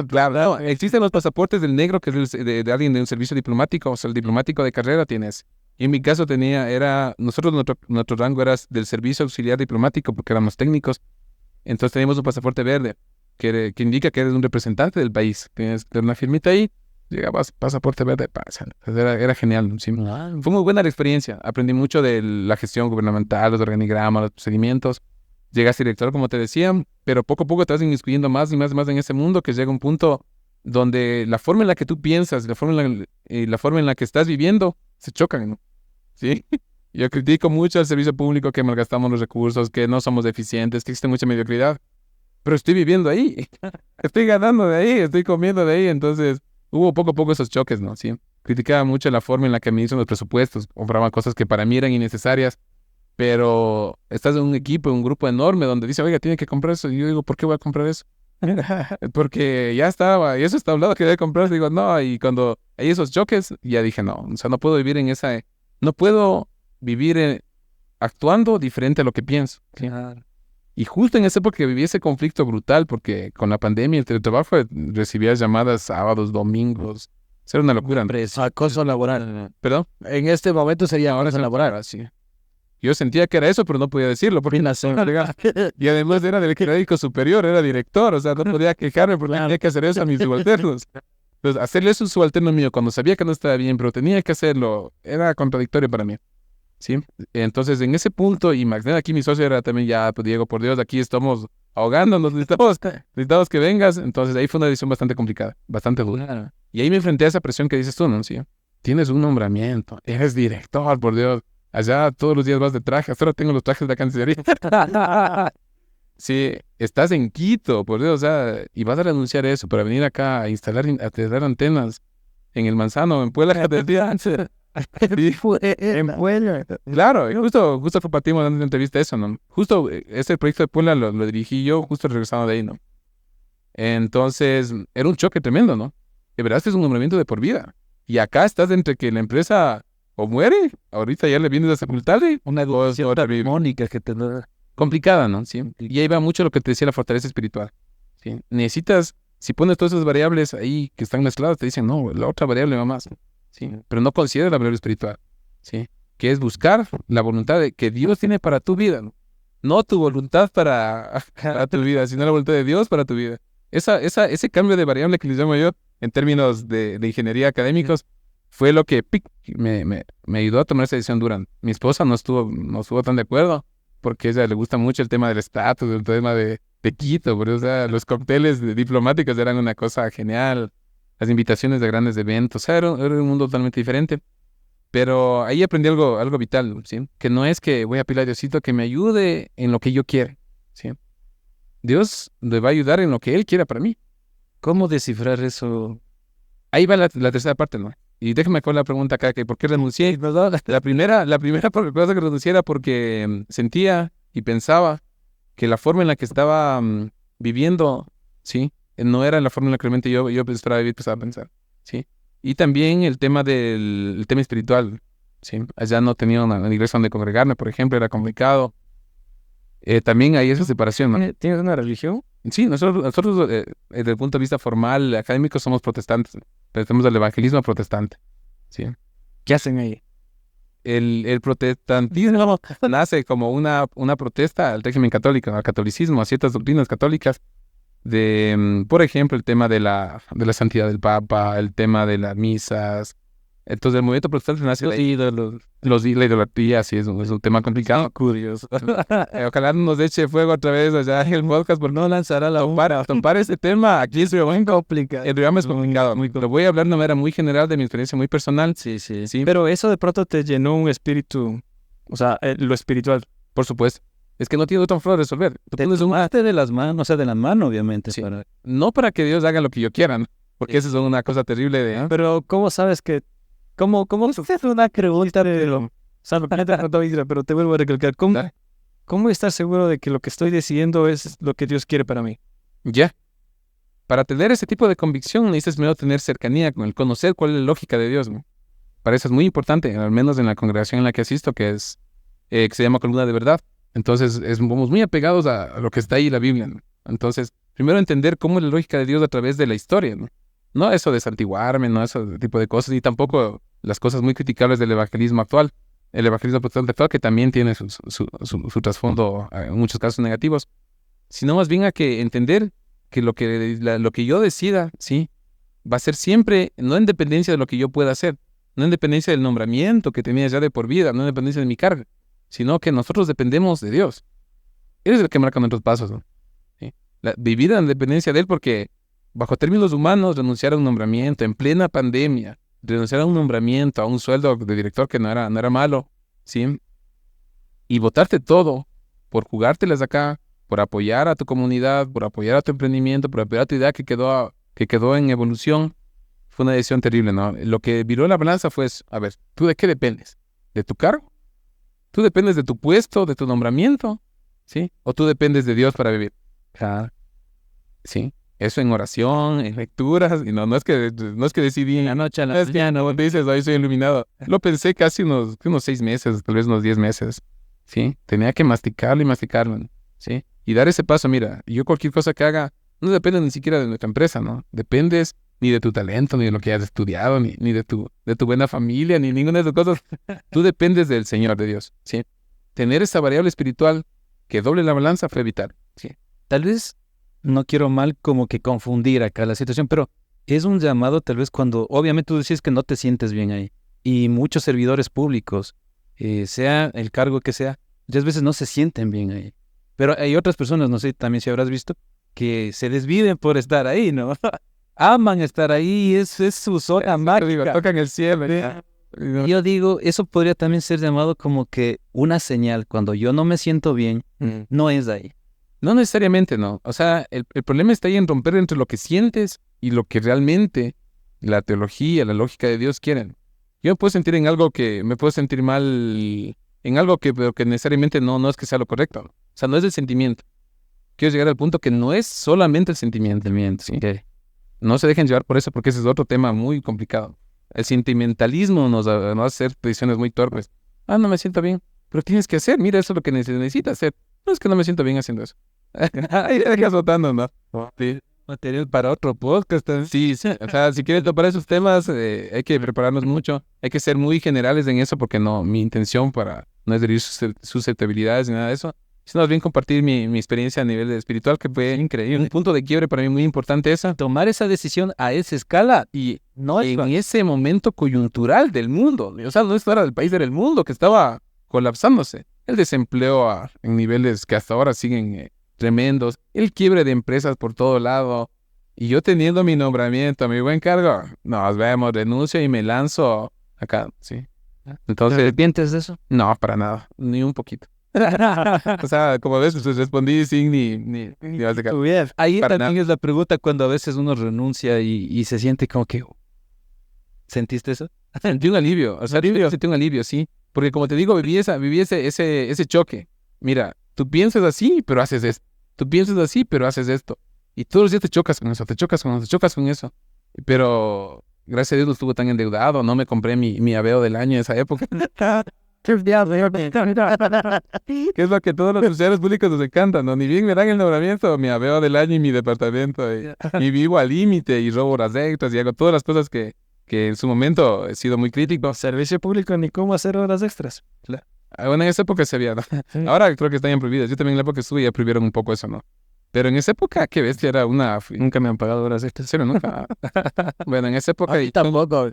Claro, existen los pasaportes del negro, que es de alguien de un servicio diplomático, o sea, el diplomático de carrera tienes. Y en mi caso nuestro rango era del servicio auxiliar diplomático, porque éramos técnicos. Entonces teníamos un pasaporte verde, que indica que eres un representante del país. Tienes una firmita ahí, llegabas, pasaporte verde, pasa. Era genial. Sí. Fue muy buena la experiencia. Aprendí mucho de la gestión gubernamental, los organigramas, los procedimientos. Llegaste director, como te decía, pero poco a poco te vas inmiscuyendo más y más en ese mundo, que llega un punto donde la forma en la que tú piensas, la forma en la que estás viviendo, se chocan, ¿no? ¿Sí? Yo critico mucho al servicio público, que malgastamos los recursos, que no somos eficientes, que existe mucha mediocridad. Pero estoy viviendo ahí. Estoy ganando de ahí, estoy comiendo de ahí. Entonces, hubo poco a poco esos choques, ¿no? Sí. Criticaba mucho la forma en la que administran los presupuestos. Compraba cosas que para mí eran innecesarias. Pero estás en un equipo, en un grupo enorme donde dice, oiga, tiene que comprar eso. Y yo digo, ¿por qué voy a comprar eso? Porque ya estaba, y eso está hablado que debe comprar. Digo, no, y cuando hay esos choques, ya dije, no, o sea, no puedo vivir no puedo vivir actuando diferente a lo que pienso. ¿Sí? Y justo en esa época viví ese conflicto brutal, porque con la pandemia, el teletrabajo, recibías llamadas sábados, domingos. Era una locura. Acoso laboral. ¿Perdón? En este momento sería acoso laboral, así. Yo sentía que era eso, pero no podía decirlo, porque y además era del crédito superior, era director, o sea, no podía quejarme porque tenía que hacer eso a mis subalternos. Entonces, hacerle eso a un subalterno mío cuando sabía que no estaba bien, pero tenía que hacerlo, era contradictorio para mí. ¿Sí? Entonces, en ese punto, y Magnet, aquí mi socio era también, ya, pues, Diego, por Dios, aquí estamos ahogándonos, necesitamos que vengas. Entonces, ahí fue una decisión bastante complicada, bastante dura. Y ahí me enfrenté a esa presión que dices tú, ¿no? ¿Sí? Tienes un nombramiento, eres director, por Dios. Allá todos los días vas de traje, hasta ahora tengo los trajes de la Cancillería. Sí, estás en Quito, por Dios, o sea, y vas a renunciar a eso para venir acá a instalar antenas en el Manzano, en Puebla. En Puebla. Claro, justo compartimos dando una entrevista eso, ¿no? Justo ese proyecto de Puebla lo dirigí yo, justo regresando de ahí, ¿no? Entonces, era un choque tremendo, ¿no? De verdad, este es un nombramiento de por vida. Y acá estás entre que la empresa o muere, ahorita ya le vienes a sepultarle, Una educación armónica que te da. complicada, ¿no? Sí. Y ahí va mucho lo que te decía la fortaleza espiritual. ¿Sí? Necesitas, si pones todas esas variables ahí que están mezcladas, te dicen, no, la otra variable va más. ¿Sí? Pero no consideres la variable espiritual, ¿sí? Que es buscar la voluntad que Dios tiene para tu vida, ¿no? No tu voluntad para tu vida, sino la voluntad de Dios para tu vida. Ese cambio de variable que les llamo yo, en términos de ingeniería académicos, fue lo que me ayudó a tomar esa decisión dura. Mi esposa no estuvo tan de acuerdo, porque a ella le gusta mucho el tema del estatus, el tema de Quito, porque, o sea, los cócteles diplomáticos eran una cosa genial, las invitaciones de grandes eventos, o sea, era un mundo totalmente diferente. Pero ahí aprendí algo vital, ¿sí? Que no es que voy a pedir a Diosito que me ayude en lo que yo quiera, ¿sí? Dios le va a ayudar en lo que Él quiera para mí. ¿Cómo descifrar eso? Ahí va la tercera parte, ¿no? Y déjame con la pregunta acá, que ¿por qué renuncié? La primera cosa que renuncié era porque sentía y pensaba que la forma en la que estaba viviendo, ¿sí? No era la forma en la que realmente yo esperaba vivir, empezaba a pensar, ¿sí? Y también el tema el tema espiritual, ¿sí? Allá no tenía una iglesia donde congregarme, por ejemplo, era complicado. También hay esa separación, ¿no? ¿Tienes una religión? Sí, nosotros desde el punto de vista formal, académico, somos protestantes. Pertenecemos al evangelismo protestante, ¿sí? ¿Qué hacen ahí? El protestantismo nace como una protesta al régimen católico, al catolicismo, a ciertas doctrinas católicas, por ejemplo, el tema de la santidad del Papa, el tema de las misas. Entonces, el movimiento protestante nace de ahí. La idolatría, sí, es un tema complicado. Curioso. Ojalá no nos eche fuego otra vez allá en el podcast por no lanzar a la para topar ese tema. Aquí es muy complicado. El programa es complicado. Lo voy a hablar de una manera muy general de mi experiencia muy personal. Sí. Pero eso de pronto te llenó un espíritu, o sea, lo espiritual. Por supuesto. Es que no tiene otra forma de resolver. Te tomaste de las manos, o sea, de la mano, obviamente. Sí. No para que Dios haga lo que yo quiera, ¿no? Porque eso es una cosa terrible de... Pero ¿cómo sabes que... ¿Cómo es una pregunta? Pero te vuelvo a recalcar. ¿Cómo estar seguro de que lo que estoy decidiendo es lo que Dios quiere para mí? Ya. Para tener ese tipo de convicción necesitas primero tener cercanía con el conocer cuál es la lógica de Dios, ¿no? Para eso es muy importante, al menos en la congregación en la que asisto, que se llama Columna de Verdad. Entonces, somos muy apegados a lo que está ahí en la Biblia, ¿no? Entonces, primero entender cómo es la lógica de Dios a través de la historia, ¿no? No eso de santiguarme, no ese tipo de cosas, y tampoco las cosas muy criticables del evangelismo actual, el evangelismo protestante actual, que también tiene su trasfondo en muchos casos negativos, sino más bien a que entender que lo que yo decida, ¿sí? Va a ser siempre, no en dependencia de lo que yo pueda hacer, no en dependencia del nombramiento que tenía ya de por vida, no en dependencia de mi carga, sino que nosotros dependemos de Dios. Él es el que marca nuestros pasos, ¿no? ¿Sí? Vivir en dependencia de Él, porque bajo términos humanos, renunciar a un nombramiento en plena pandemia, renunciar a un nombramiento, a un sueldo de director que no era malo, ¿sí? Y botarte todo por jugártelas acá, por apoyar a tu comunidad, por apoyar a tu emprendimiento, por apoyar a tu idea que quedó en evolución, fue una decisión terrible, ¿no? Lo que viró la balanza fue, a ver, ¿tú de qué dependes? ¿De tu cargo? ¿Tú dependes de tu puesto, de tu nombramiento? ¿Sí? ¿O tú dependes de Dios para vivir? Claro. ¿Sí? Eso en oración, en lecturas, y no es que decidí en La noche a la mañana, vos dices, hoy soy iluminado. Lo pensé casi unos 6 meses, tal vez unos 10 meses, ¿sí? Tenía que masticarlo y masticarlo, ¿sí? Y dar ese paso, mira, yo cualquier cosa que haga, no depende ni siquiera de nuestra empresa, ¿no? Dependes ni de tu talento, ni de lo que hayas estudiado, ni de tu buena familia, ni ninguna de esas cosas. Tú dependes del Señor, de Dios, ¿sí? Tener esa variable espiritual que doble la balanza fue vital, ¿sí? Tal vez no quiero mal como que confundir acá la situación, pero es un llamado tal vez cuando, obviamente tú decís que no te sientes bien ahí, y muchos servidores públicos, sea el cargo que sea, muchas veces no se sienten bien ahí. Pero hay otras personas, no sé, también si habrás visto, que se desviven por estar ahí, ¿no? Aman estar ahí, es su zona mágica. Tocan el cielo. Yo digo, eso podría también ser llamado como que una señal, cuando yo no me siento bien, no es ahí. No necesariamente, no. O sea, el problema está ahí en romper entre lo que sientes y lo que realmente la teología, la lógica de Dios quieren. Yo me puedo sentir me puedo sentir mal en algo pero que necesariamente no es que sea lo correcto. O sea, no es el sentimiento. Quiero llegar al punto que no es solamente el sentimiento. ¿Sí? Okay. No se dejen llevar por eso, porque ese es otro tema muy complicado. El sentimentalismo nos va a hacer decisiones muy torpes. No me siento bien. Pero tienes que hacer, mira, eso es lo que necesitas hacer. No es que no me siento bien haciendo eso. Ahí dejas votando, ¿no? Sí. Material para otro podcast. Sí. O sea, si quieres topar esos temas, hay que prepararnos mucho. Hay que ser muy generales en eso, porque mi intención no es herir susceptibilidades ni nada de eso, sino más bien compartir mi experiencia a nivel espiritual, que fue increíble. Un punto de quiebre para mí muy importante esa. Tomar esa decisión a esa escala y no en ese momento coyuntural del mundo. O sea, no era del país, era el mundo que estaba colapsándose. El desempleo en niveles que hasta ahora siguen tremendos. El quiebre de empresas por todo lado. Y yo teniendo mi nombramiento, mi buen cargo, nos vemos, renuncio y me lanzo acá, ¿sí? ¿Te Entonces, arrepientes de eso? no, para nada, ni un poquito. O sea, como ves, pues respondí sin ni vas de Tu vida. Ahí Para también es la pregunta cuando a veces uno renuncia y se siente como que... ¿Sentiste eso? Sentí un alivio, o sea, sentí un alivio, sí. Porque como te digo, viví ese choque. Mira, tú piensas así, pero haces esto. Tú piensas así, pero haces esto. Y todos los días te chocas con eso, te chocas con eso, te chocas con eso. Pero gracias a Dios no estuve tan endeudado, no me compré mi Aveo del año en esa época. Que es lo que todos los funcionarios públicos nos encantan, ¿no? Ni bien me dan el nombramiento, mi Aveo del año y mi departamento. Y vivo al límite y robo horas extras y hago todas las cosas que en su momento he sido muy crítico. Servicio público ni cómo hacer horas extras. Bueno, en esa época se había, ¿no? Ahora creo que están ya prohibidas. Yo también en la época que estuve ya prohibieron un poco eso, ¿no? Pero en esa época, qué bestia, era una... Nunca me han pagado horas extras. ¿En serio? Nunca. Bueno, en esa época... Tampoco.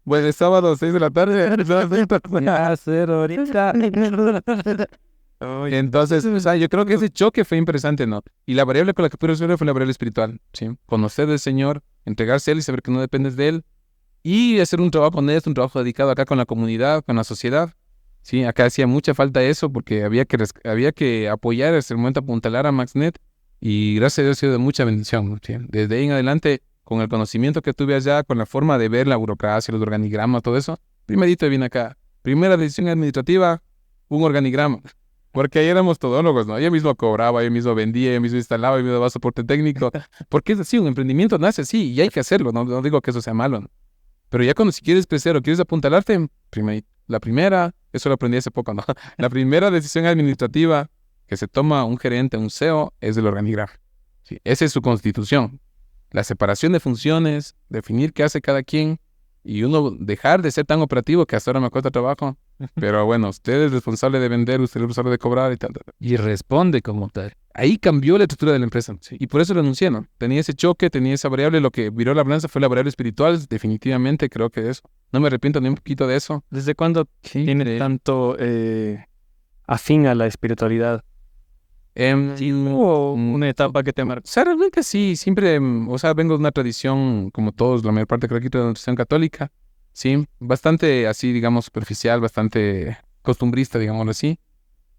Bueno, el sábado 6 de la tarde. Hacer ahorita. Entonces, o sea, yo creo que ese choque fue interesante, ¿no? Y la variable con la que pude resolver fue la variable espiritual, ¿sí? Conocer del Señor, entregarse a Él y saber que no dependes de Él. Y hacer un trabajo honesto, un trabajo dedicado acá con la comunidad, con la sociedad. Sí, acá hacía mucha falta eso porque había que apoyar, hasta el momento apuntalar a MaxNet. Y gracias a Dios ha sido de mucha bendición, ¿sí? Desde ahí en adelante, con el conocimiento que tuve allá, con la forma de ver la burocracia, los organigramas, todo eso, primerito vine acá. Primera decisión administrativa, un organigrama. Porque ahí éramos todólogos, ¿no? Yo mismo cobraba, yo mismo vendía, yo mismo instalaba, yo mismo daba soporte técnico. Porque es así, un emprendimiento nace así y hay que hacerlo, no digo que eso sea malo, ¿no? Pero ya cuando si quieres crecer o quieres apuntalarte, la primera, eso lo aprendí hace poco, ¿no? La primera decisión administrativa que se toma un gerente, un CEO, es el organigrama. Sí, esa es su constitución. La separación de funciones, definir qué hace cada quien y uno dejar de ser tan operativo que hasta ahora me cuesta trabajo. Pero bueno, usted es responsable de vender, usted es responsable de cobrar y tal. Y responde como tal. Ahí cambió la estructura de la empresa. Sí. Y por eso renuncié, ¿no? Tenía ese choque, tenía esa variable. Lo que viró la balanza fue la variable espiritual. Definitivamente creo que eso. No me arrepiento ni un poquito de eso. ¿Desde cuándo tiene tanto afín a la espiritualidad? Sí, ¿Hubo una etapa que te marcó? O sea, realmente sí. Siempre, o sea, vengo de una tradición, como todos, la mayor parte creo que de una tradición católica. Sí, bastante así, digamos, superficial, bastante costumbrista, digámoslo así.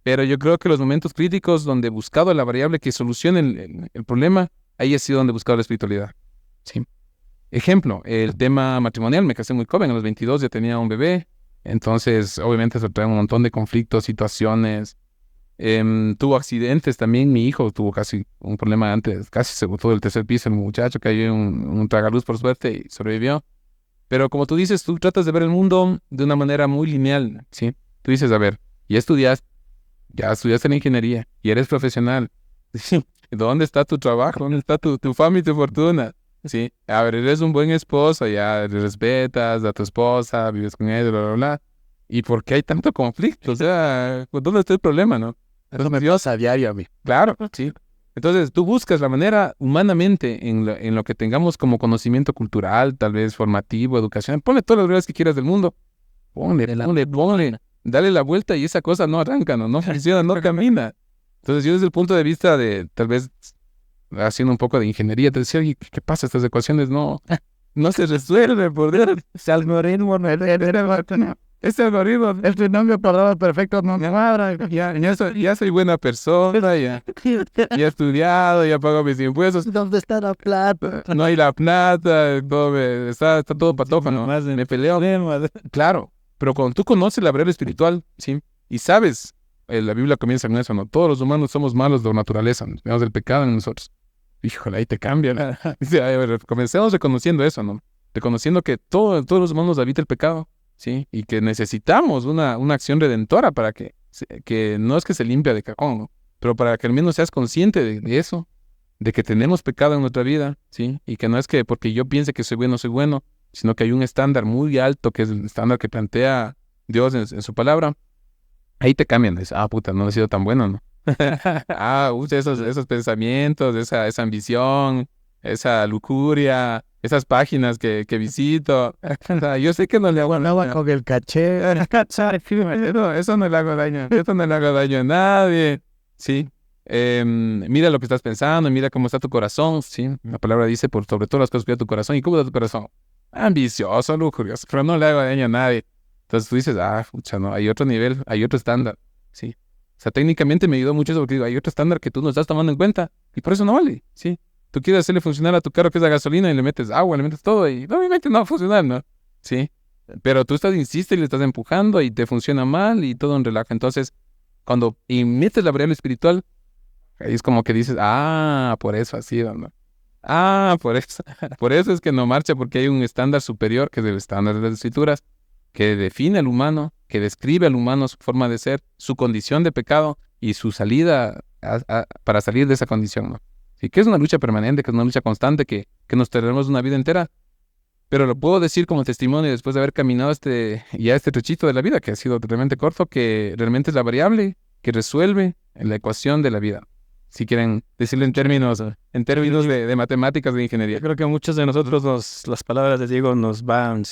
Pero yo creo que los momentos críticos donde he buscado la variable que solucione el problema, ahí ha sido donde he buscado la espiritualidad. Sí. Ejemplo, el tema matrimonial, me casé muy joven, a los 22 ya tenía un bebé, entonces obviamente eso trae un montón de conflictos, situaciones. Tuvo accidentes también, mi hijo tuvo casi un problema antes, casi se botó del tercer piso, el muchacho cayó en un tragaluz por suerte y sobrevivió. Pero como tú dices, tú tratas de ver el mundo de una manera muy lineal, ¿sí? Tú dices, a ver, ya estudiaste la ingeniería y eres profesional. ¿Dónde está tu trabajo? ¿Dónde está tu fama y tu fortuna? Sí, a ver, eres un buen esposo, ya le respetas a tu esposa, vives con ella, bla, bla, bla. ¿Y por qué hay tanto conflicto? O sea, ¿dónde está el problema, no? Eso me pasa a diario a mí. Claro, sí. Entonces, tú buscas la manera humanamente en lo que tengamos como conocimiento cultural, tal vez formativo, educacional. Ponle todas las reglas que quieras del mundo. Ponle. Dale la vuelta y esa cosa no arranca, no funciona, no camina. Entonces, yo desde el punto de vista de, tal vez, haciendo un poco de ingeniería, te decía, oye, ¿qué pasa? Estas ecuaciones no se resuelven, por Dios. Ese algoritmo, ese algoritmo, el trinomio cuadrado perfecto no me abra. Ya soy buena persona, ya he estudiado, ya pago mis impuestos. ¿Dónde está la plata? No hay la plata, está todo patoja, ¿no? Me peleo. Claro, pero cuando tú conoces la verdad espiritual, ¿sí? Y sabes, la Biblia comienza con eso, ¿no? Todos los humanos somos malos de naturaleza, ¿no? Tenemos el pecado en nosotros. Híjole, ahí te cambian. Dice, a ver, comencemos reconociendo eso, ¿no? Reconociendo que todos los humanos habita el pecado, ¿sí? Y que necesitamos una acción redentora para que no es que se limpia de cajón, ¿no? Pero para que al menos seas consciente de eso, de que tenemos pecado en nuestra vida, ¿sí? Y que no es que porque yo piense que soy bueno, sino que hay un estándar muy alto, que es el estándar que plantea Dios en su palabra. Ahí te cambian, dices, puta, no he sido tan bueno, ¿no? Esos pensamientos, esa ambición, esa lujuria, esas páginas que visito. O sea, yo sé que no le hago nada con el caché. Eso no le hago daño. Eso no le hago daño a nadie. Sí. Mira lo que estás pensando, mira cómo está tu corazón. Sí. La palabra dice, por sobre todas las cosas, cuida tu corazón. ¿Y cómo está tu corazón? ambicioso, lujurioso, pero no le hago daño a nadie. Entonces tú dices, pucha, no, hay otro nivel, hay otro estándar, ¿sí? O sea, técnicamente me ayudó mucho eso porque digo, hay otro estándar que tú no estás tomando en cuenta y por eso no vale, ¿sí? Tú quieres hacerle funcionar a tu carro que es la gasolina y le metes agua, le metes todo y obviamente no va a funcionar, ¿no? ¿Sí? Pero tú insistes y le estás empujando y te funciona mal y todo en relajo. Entonces, cuando metes la variable espiritual, ahí es como que dices, por eso ha sido, ¿no? Por eso. Por eso es que no marcha, porque hay un estándar superior, que es el estándar de las escrituras, que define al humano, que describe al humano su forma de ser, su condición de pecado y su salida para salir de esa condición, ¿no? Sí, que es una lucha permanente, que es una lucha constante, que nos tendremos una vida entera. Pero lo puedo decir como testimonio después de haber caminado este trechito de la vida, que ha sido realmente corto, que realmente es la variable que resuelve la ecuación de la vida. Si quieren decirlo en términos de matemáticas, de ingeniería. Yo creo que a muchos de nosotros las palabras de Diego nos van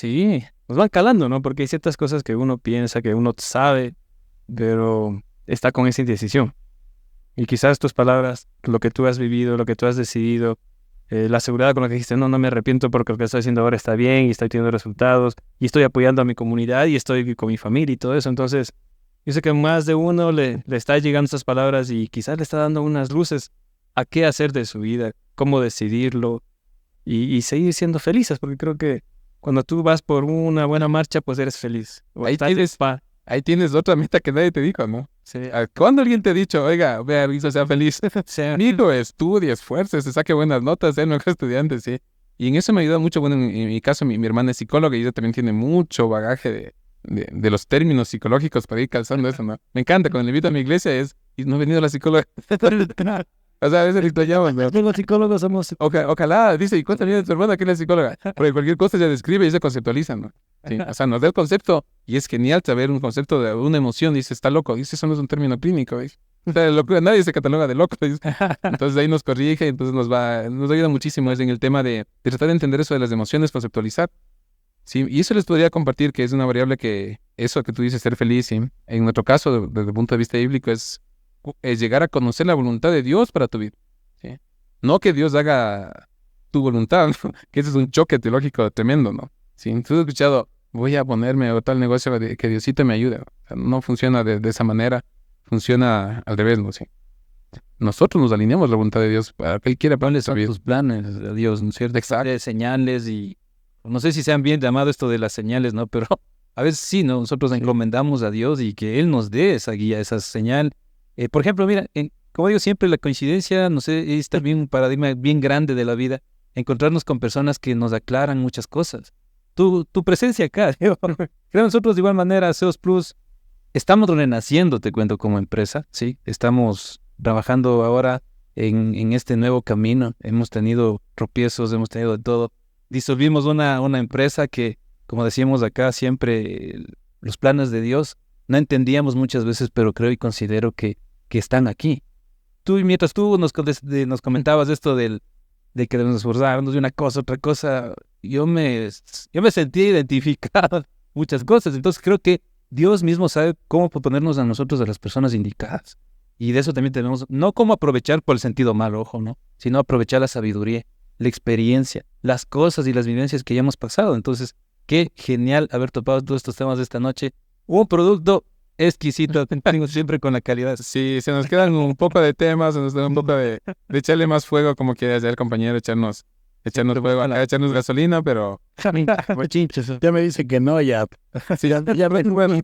calando, ¿no? Porque hay ciertas cosas que uno piensa, que uno sabe, pero está con esa indecisión. Y quizás tus palabras, lo que tú has vivido, lo que tú has decidido, la seguridad con la que dijiste, no me arrepiento porque lo que estoy haciendo ahora está bien y estoy teniendo resultados y estoy apoyando a mi comunidad y estoy con mi familia y todo eso. Entonces, yo sé que más de uno le está llegando estas palabras y quizás le está dando unas luces a qué hacer de su vida, cómo decidirlo y seguir siendo felices, porque creo que cuando tú vas por una buena marcha, pues eres feliz. Ahí tienes otra meta que nadie te dijo, ¿no? Sí. ¿Cuándo alguien te ha dicho, oiga, vea, Luisa, sea feliz? Nico, estudie, esfuerce, saque buenas notas, sea el mejor estudiante, sí. Y en eso me ayuda mucho, bueno, en mi caso, mi hermana es psicóloga y ella también tiene mucho bagaje de los términos psicológicos para ir calzando eso, ¿no? Me encanta, cuando le invito a mi iglesia y no ha venido la psicóloga. O sea, a veces le llaman, ¿no? Los psicólogos somos... Ojalá, dice, ¿y cuánto viene de tu hermana que es la psicóloga? Porque cualquier cosa ella describe y se conceptualiza, ¿no? Sí, o sea, nos da el concepto y es genial saber un concepto de una emoción. Dice, está loco. Dice, eso no es un término clínico, ¿ves? O sea, nadie se cataloga de loco, ¿ves? Entonces ahí nos corrige, entonces nos ayuda muchísimo en el tema de tratar de entender eso de las emociones, conceptualizar. Sí, y eso les podría compartir que es una variable que, eso que tú dices, ser feliz, ¿sí? En nuestro caso, desde el punto de vista bíblico, es llegar a conocer la voluntad de Dios para tu vida, ¿sí? No que Dios haga tu voluntad, ¿no? Que ese es un choque teológico tremendo, ¿no? Si tú has escuchado, voy a ponerme a tal negocio que Diosito me ayude. O sea, no funciona de esa manera, funciona al revés, ¿no? Sí. Nosotros nos alineamos a la voluntad de Dios para que Él quiera ¿Cuáles son tus planes a Dios, ¿no es cierto? Exacto. De señales y no sé si sean bien llamado esto de las señales, ¿no? Pero a veces sí, ¿no? Nosotros encomendamos a Dios y que Él nos dé esa guía, esa señal. Por ejemplo, mira, como digo siempre, la coincidencia, no sé, es también un paradigma bien grande de la vida, encontrarnos con personas que nos aclaran muchas cosas. Tu presencia acá, creo nosotros de igual manera, SEOs Plus, estamos renaciendo, te cuento, como empresa, ¿sí? Estamos trabajando ahora en este nuevo camino. Hemos tenido tropiezos, hemos tenido de todo. Disolvimos una empresa que, como decíamos acá, siempre los planes de Dios no entendíamos muchas veces, pero creo y considero que están aquí. Mientras tú nos comentabas esto de que debemos esforzarnos de una cosa, otra cosa, yo me sentí identificado muchas cosas. Entonces creo que Dios mismo sabe cómo ponernos a nosotros a las personas indicadas. Y de eso también tenemos, no cómo aprovechar por el sentido malo, ojo, ¿no? Sino aprovechar la sabiduría, la experiencia, las cosas y las vivencias que ya hemos pasado. Entonces, qué genial haber topado todos estos temas de esta noche. Un producto exquisito, siempre con la calidad. Sí, se nos quedan un poco de temas, se nos queda un poco de echarle más fuego, como quiera hacer el compañero, echarnos fuego, echarnos gasolina, pero... Ya me dice que no, ya. Sí, ya me es bueno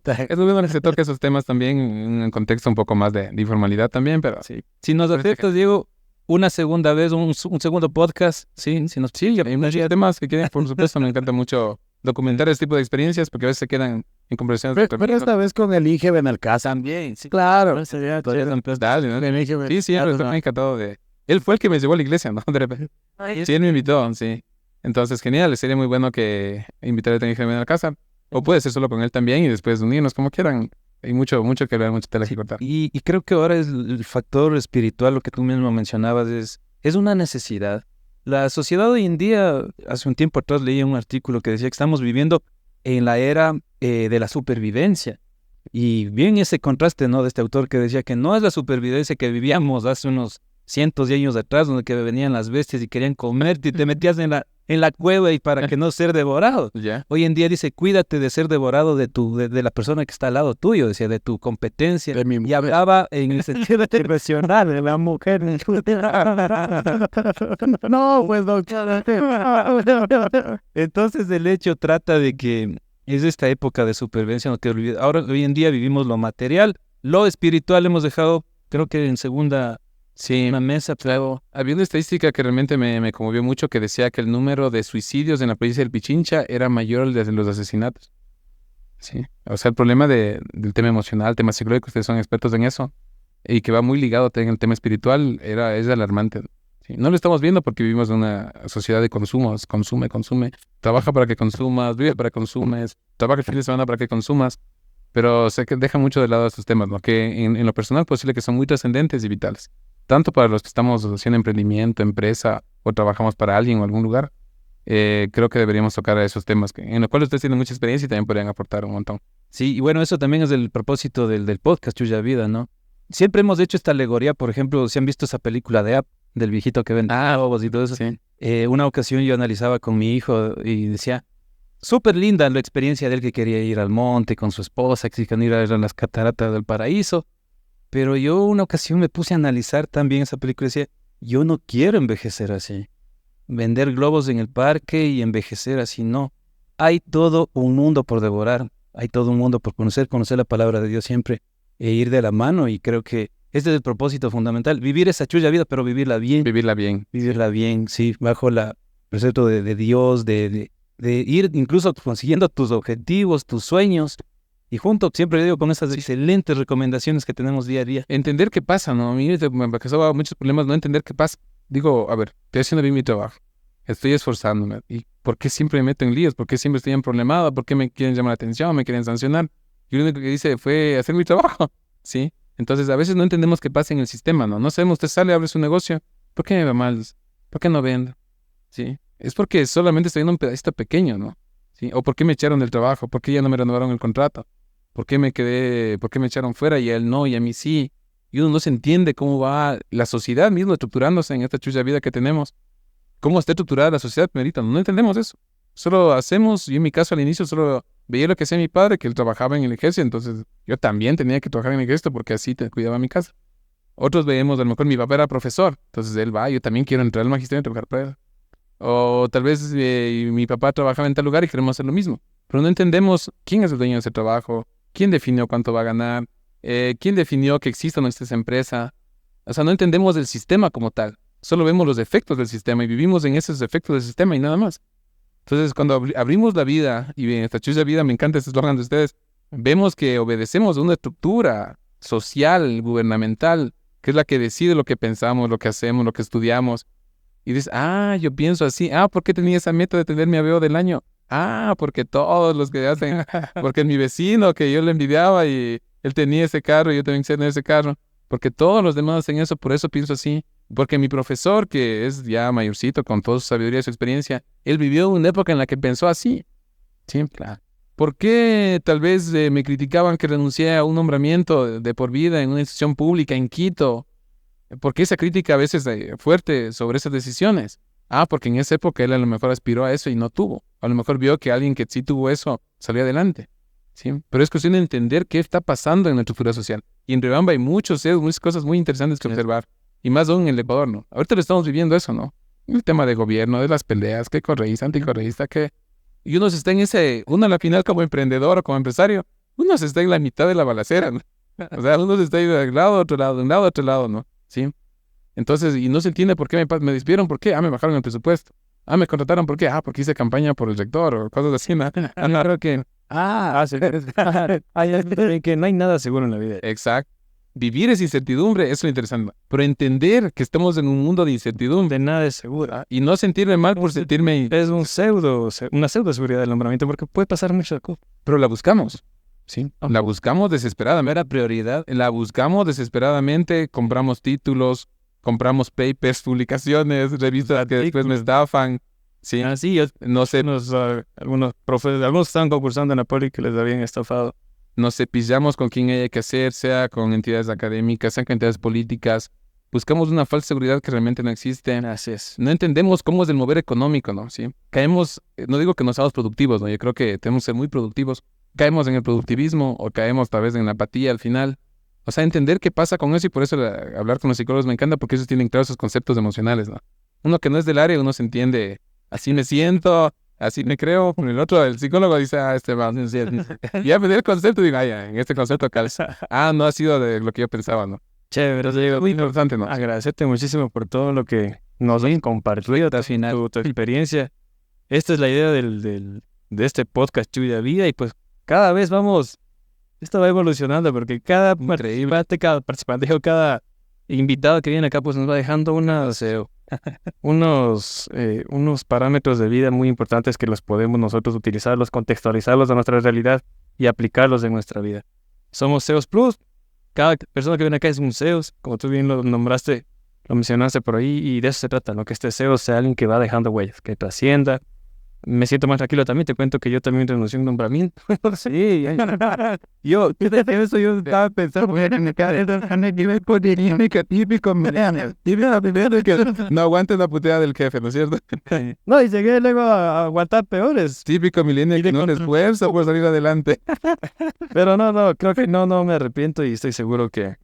que se toque esos temas también en un contexto un poco más de informalidad también, pero... Sí. Si nos aceptas, Diego, una segunda vez, un segundo podcast, sí, hay unos temas que quieren, por supuesto, me encanta mucho documentar este tipo de experiencias porque a veces se quedan en conversaciones. Pero esta vez con el Inge Benalcázar. También, sí. Claro. Dale, ¿no? Sí, estoy encantado de... Él fue el que me llevó a la iglesia, ¿no? De repente. Sí, él me invitó, sí. Entonces, genial, sería muy bueno que invitarle también a Benalcázar. O puede ser solo con él también y después unirnos como quieran. Hay mucho que hablar, mucha tela que cortar. Y creo que ahora es el factor espiritual, lo que tú mismo mencionabas, es una necesidad. La sociedad hoy en día, hace un tiempo atrás leí un artículo que decía que estamos viviendo en la era de la supervivencia. Y bien ese contraste, ¿no? De este autor que decía que no es la supervivencia que vivíamos hace unos cientos de años atrás, donde que venían las bestias y querían comerte y te metías en en la cueva y para que no ser devorado. Ya. Hoy en día dice, cuídate de ser devorado de la persona que está al lado tuyo, decía, de tu competencia. De mi Y mujer. hablaba en el sentido de Impresionante, de la mujer. No, pues doctor. Entonces el hecho trata de que es esta época de supervivencia. No te olvides. Ahora, hoy en día vivimos lo material, lo espiritual hemos dejado, creo que en segunda Sí, una mesa. claro. Había una estadística que realmente me conmovió mucho que decía que el número de suicidios en la provincia del Pichincha era mayor al de los asesinatos. Sí. O sea, el problema del tema emocional, tema psicológico, ustedes son expertos en eso, y que va muy ligado también al tema espiritual, es alarmante. Sí. No lo estamos viendo porque vivimos en una sociedad de consumos. Consume, consume. Trabaja para que consumas, vive para que consumes, trabaja el fin de semana para que consumas. Pero sé que deja mucho de lado estos temas, ¿no? Que en lo personal posible que son muy trascendentes y vitales. Tanto para los que estamos haciendo emprendimiento, empresa, o trabajamos para alguien o algún lugar, creo que deberíamos tocar a esos temas, en los cuales ustedes tienen mucha experiencia y también podrían aportar un montón. Sí, y bueno, eso también es el propósito del podcast Chuya Vida, ¿no? Siempre hemos hecho esta alegoría, por ejemplo, si han visto esa película de App, del viejito que vende bobos y todo eso. Sí. Una ocasión yo analizaba con mi hijo y decía, súper linda la experiencia de él que quería ir al monte con su esposa, que querían ir a las cataratas del paraíso. Pero yo una ocasión me puse a analizar también esa película y decía, yo no quiero envejecer así. Vender globos en el parque y envejecer así, no. Hay todo un mundo por devorar, hay todo un mundo por conocer la palabra de Dios siempre e ir de la mano, y creo que este es el propósito fundamental, vivir esa chulla vida, pero vivirla bien. Vivirla bien. Vivirla bien, sí, bajo el precepto de Dios, de ir incluso consiguiendo tus objetivos, tus sueños. Y junto, siempre digo, con esas excelentes recomendaciones que tenemos día a día. Entender qué pasa, ¿no? A mí me causaba muchos problemas no entender qué pasa. Digo, a ver, estoy haciendo bien mi trabajo, estoy esforzándome. ¿Y por qué siempre me meto en líos? ¿Por qué siempre estoy en problemado? ¿Por qué me quieren llamar la atención? ¿Me quieren sancionar? Y lo único que hice fue hacer mi trabajo, ¿sí? Entonces, a veces no entendemos qué pasa en el sistema, ¿no? No sabemos, usted sale, abre su negocio, ¿por qué me va mal? ¿Por qué no vendo? ¿Sí? Es porque solamente estoy en un pedacito pequeño, ¿no? ¿Sí? ¿O por qué me echaron del trabajo? ¿Por qué ya no me renovaron el contrato? ¿Por qué me echaron fuera y a él no y a mí sí? Y uno no se entiende cómo va la sociedad mismo estructurándose en esta chucha vida que tenemos. ¿Cómo está estructurada la sociedad, primerito? No entendemos eso. Solo hacemos, yo en mi caso al inicio solo veía lo que hacía mi padre, que él trabajaba en el ejército, entonces yo también tenía que trabajar en el ejército porque así cuidaba mi casa. Otros veíamos, a lo mejor mi papá era profesor, entonces él va, yo también quiero entrar al magisterio y trabajar para él. O tal vez mi papá trabajaba en tal lugar y queremos hacer lo mismo. Pero no entendemos quién es el dueño de ese trabajo, quién definió cuánto va a ganar, quién definió que exista nuestra empresa. O sea, no entendemos el sistema como tal. Solo vemos los efectos del sistema y vivimos en esos efectos del sistema y nada más. Entonces, cuando abrimos la vida, y en esta chucha vida, me encanta este eslogan de ustedes, vemos que obedecemos a una estructura social, gubernamental, que es la que decide lo que pensamos, lo que hacemos, lo que estudiamos. Y dices, yo pienso así. ¿Por qué tenía esa meta de tener mi ABO del año? Porque todos los que hacen, porque mi vecino que yo le envidiaba y él tenía ese carro y yo también quise tener ese carro. Porque todos los demás hacen eso, por eso pienso así. Porque mi profesor, que es ya mayorcito, con toda su sabiduría y su experiencia, él vivió una época en la que pensó así. Siempre. ¿Por qué tal vez me criticaban que renuncié a un nombramiento de por vida en una institución pública en Quito? ¿Por qué esa crítica a veces fuerte sobre esas decisiones? Porque en esa época él a lo mejor aspiró a eso y no tuvo. A lo mejor vio que alguien que sí tuvo eso salió adelante. ¿Sí? Pero es cuestión de entender qué está pasando en la estructura social. Y en Riobamba hay muchas cosas muy interesantes que observar. Y más aún en el Ecuador, ¿no? Ahorita lo estamos viviendo eso, ¿no? El tema de gobierno, de las peleas, que correísta, anticorreísta, que... Y uno se está uno a la final como emprendedor o como empresario, uno se está en la mitad de la balacera, ¿no? O sea, uno se está ahí de un lado, otro lado, de un lado, otro lado, ¿no? ¿Sí? Entonces, y no se entiende por qué me despidieron, ¿por qué? Me bajaron el presupuesto. Me contrataron, ¿por qué? Porque hice campaña por el rector o cosas así, ¿no? Creo que... que no hay nada seguro en la vida. Exacto. Vivir es incertidumbre, eso es lo interesante. Pero entender que estamos en un mundo de incertidumbre. De nada es seguro. Y no sentirme mal por sentirme... Es una pseudo seguridad del nombramiento porque puede pasar muchas cosas. Pero la buscamos. Sí. La buscamos desesperadamente. Era prioridad. La buscamos desesperadamente, compramos títulos, compramos papers, publicaciones, revistas que después me estafan. Sí. Sí, yo no sé. Algunos profesores, algunos estaban concursando en la poli que les habían estafado. Nos cepillamos con quien haya que hacer, sea con entidades académicas, sea con entidades políticas, buscamos una falsa seguridad que realmente no existe. Así es. No entendemos cómo es el mover económico, ¿no? ¿Sí? Caemos, no digo que no seamos productivos, ¿no? Yo creo que tenemos que ser muy productivos. Caemos en el productivismo o caemos tal vez en la apatía al final. O sea, entender qué pasa con eso y por eso hablar con los psicólogos me encanta porque ellos tienen claros esos conceptos emocionales, ¿no? Uno que no es del área, uno se entiende, así me siento, así me creo. El otro, el psicólogo dice, este va, ya me dio el concepto y digo, ya, en este concepto calza. No ha sido de lo que yo pensaba, ¿no? Chévere, Diego. Muy importante, ¿no? Agradecerte muchísimo por todo lo que nos has compartido, al final, tu experiencia. Esta es la idea de este podcast Chuya Vida y pues cada vez esto va evolucionando porque cada participante, cada invitado que viene acá pues nos va dejando unos parámetros de vida muy importantes que los podemos nosotros utilizarlos, contextualizarlos a nuestra realidad y aplicarlos en nuestra vida. Somos SEOs Plus. Cada persona que viene acá es un SEOs, como tú bien lo nombraste, lo mencionaste por ahí, y de eso se trata, ¿no? Que este SEO sea alguien que va dejando huellas, que trascienda. Me siento más tranquilo también, te cuento que yo también renuncié a un nombramiento. Sí, yo estaba pensando No aguantes la puteada del jefe, ¿no es cierto? No, y llegué luego a aguantar peores. Típico millennial que no le esfuerza por salir adelante. Pero no, creo que no me arrepiento y estoy seguro que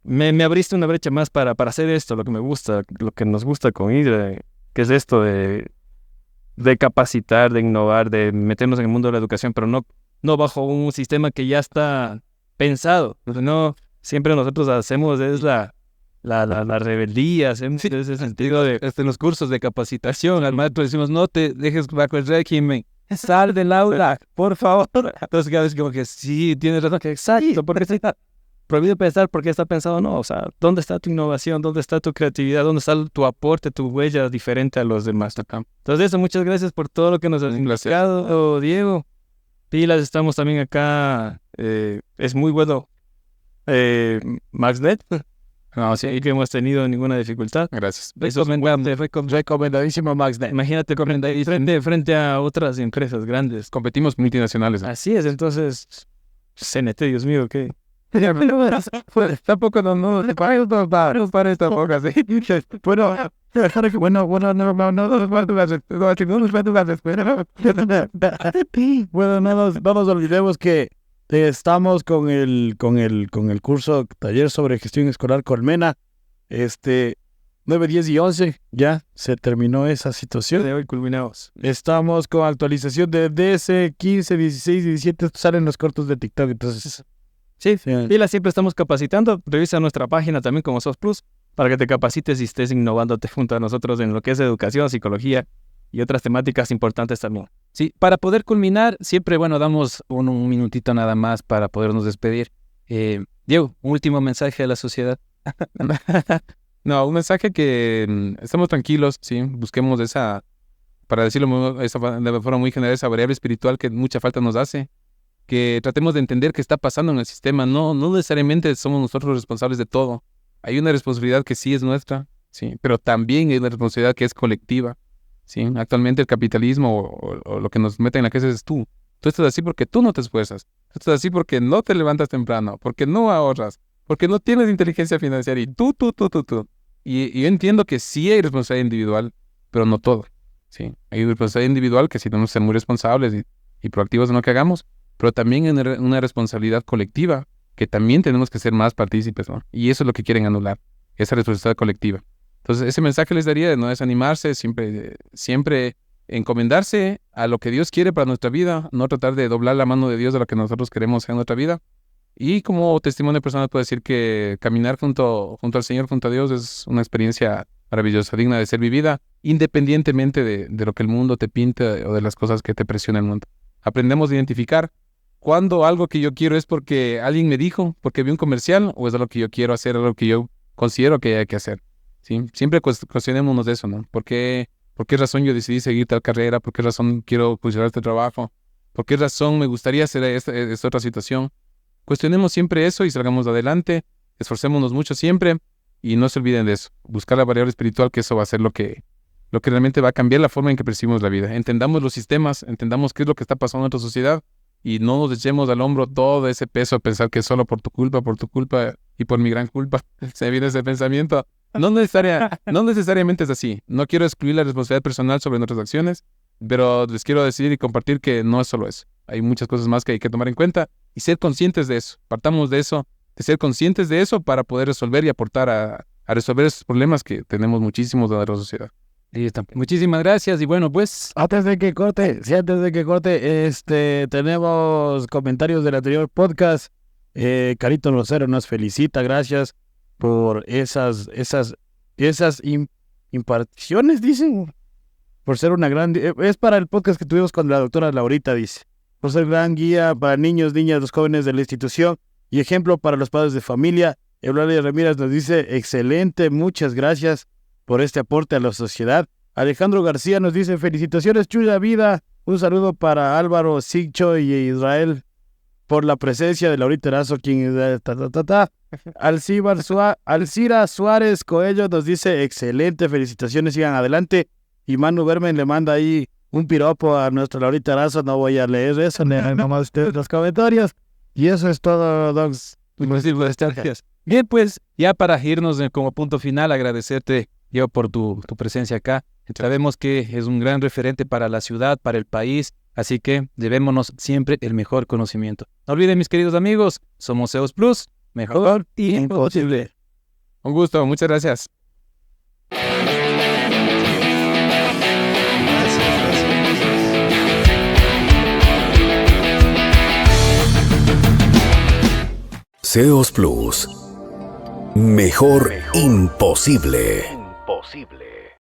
me abriste una brecha más para hacer esto, lo que me gusta, lo que nos gusta con Hydra, que es esto de capacitar, de innovar, de meternos en el mundo de la educación, pero no bajo un sistema que ya está pensado. No, siempre nosotros hacemos es la rebeldía, hacemos ese sentido de... En los cursos de capacitación, al maestro decimos, no te dejes bajo el régimen, sal del aula, por favor. Entonces cada vez como que sí, tienes razón, que exacto, porque está prohibido pensar porque está pensado, no, o sea, ¿dónde está tu innovación? ¿Dónde está tu creatividad? ¿Dónde está tu aporte, tu huella diferente a los demás? Entonces eso, muchas gracias por todo lo que nos has explicado, Diego. Pilas, estamos también acá, es muy bueno MaxNet. No, sí, que hemos tenido ninguna dificultad. Gracias. Recomendadísimo MaxNet. Imagínate frente a otras empresas grandes. Competimos multinacionales, ¿no? Así es, entonces, CNT, Dios mío, ¿qué? Tampoco no para esta boca, sí. Bueno, no nos olvidemos que estamos con el curso taller sobre gestión escolar Colmena. 9, 10 y 11 ya se terminó esa situación. De hoy culminamos. Estamos con actualización de DS 15, 16 y 17. Salen los cortos de TikTok, entonces... Sí, Pilas, siempre estamos capacitando. Revisa nuestra página también como SEOs Plus para que te capacites y estés innovándote junto a nosotros en lo que es educación, psicología y otras temáticas importantes también. Sí, para poder culminar, siempre, damos un minutito nada más para podernos despedir. Diego, un último mensaje a la sociedad. No, un mensaje que estamos tranquilos, sí, busquemos para decirlo de forma muy general, esa variable espiritual que mucha falta nos hace. Que tratemos de entender qué está pasando en el sistema. No necesariamente somos nosotros los responsables de todo. Hay una responsabilidad que sí es nuestra, sí, pero también hay una responsabilidad que es colectiva. ¿Sí? Actualmente el capitalismo o lo que nos mete en la cabeza es tú. Tú estás así porque tú no te esfuerzas. Tú estás así porque no te levantas temprano, porque no ahorras, porque no tienes inteligencia financiera y tú. Y yo entiendo que sí hay responsabilidad individual, pero no todo. ¿Sí? Hay responsabilidad individual que sí tenemos que ser muy responsables y proactivos en lo que hagamos, pero también en una responsabilidad colectiva que también tenemos que ser más partícipes, ¿no? Y eso es lo que quieren anular, esa responsabilidad colectiva. Entonces, ese mensaje les daría de no desanimarse, siempre encomendarse a lo que Dios quiere para nuestra vida, no tratar de doblar la mano de Dios de lo que nosotros queremos en nuestra vida. Y como testimonio personal puedo decir que caminar junto al Señor, junto a Dios, es una experiencia maravillosa, digna de ser vivida, independientemente de lo que el mundo te pinta o de las cosas que te presiona el mundo. Aprendemos a identificar cuando algo que yo quiero es porque alguien me dijo, porque vi un comercial, o es algo que yo quiero hacer, algo que yo considero que hay que hacer. ¿Sí? Siempre cuestionémonos de eso, ¿no? ¿Por qué razón yo decidí seguir tal carrera? ¿Por qué razón quiero considerar este trabajo? ¿Por qué razón me gustaría hacer esta otra situación? Cuestionemos siempre eso y salgamos adelante, esforcémonos mucho siempre y no se olviden de eso. Buscar la variable espiritual, que eso va a ser lo que realmente va a cambiar la forma en que percibimos la vida. Entendamos los sistemas, entendamos qué es lo que está pasando en nuestra sociedad y no nos echemos al hombro todo ese peso a pensar que es solo por tu culpa y por mi gran culpa se viene ese pensamiento. No necesariamente es así. No quiero excluir la responsabilidad personal sobre nuestras acciones, pero les quiero decir y compartir que no es solo eso. Hay muchas cosas más que hay que tomar en cuenta y ser conscientes de eso. Partamos de eso, de ser conscientes de eso para poder resolver y aportar a resolver esos problemas que tenemos muchísimos de la sociedad. Listo. Muchísimas gracias y bueno, pues Antes de que corte, tenemos comentarios del anterior podcast. Carito Rosero nos felicita, gracias por esas imparticiones, dicen, por ser una gran... es para el podcast que tuvimos con la doctora Laurita, dice, por ser gran guía para niños, niñas, los jóvenes de la institución y ejemplo para los padres de familia. Eulalia Ramírez nos dice, excelente, muchas gracias por este aporte a la sociedad. Alejandro García nos dice, felicitaciones, Chuya Vida. Un saludo para Álvaro Sigcho y Israel por la presencia de Laurita Erazo, quien Alcira Suárez Coello nos dice, excelente, felicitaciones, sigan adelante. Y Manu Bermen le manda ahí un piropo a nuestra Laurita Erazo, no voy a leer eso, lean nomás ustedes los comentarios. Y eso es todo, Dogs. gracias. Bien, pues ya para irnos como punto final, agradecerte, yo, por tu presencia acá. Sabemos que es un gran referente para la ciudad, para el país, así que llevémonos siempre el mejor conocimiento. No olviden, mis queridos amigos, somos SEOs Plus, mejor y imposible. Un gusto, muchas gracias. SEOs Plus. Mejor imposible.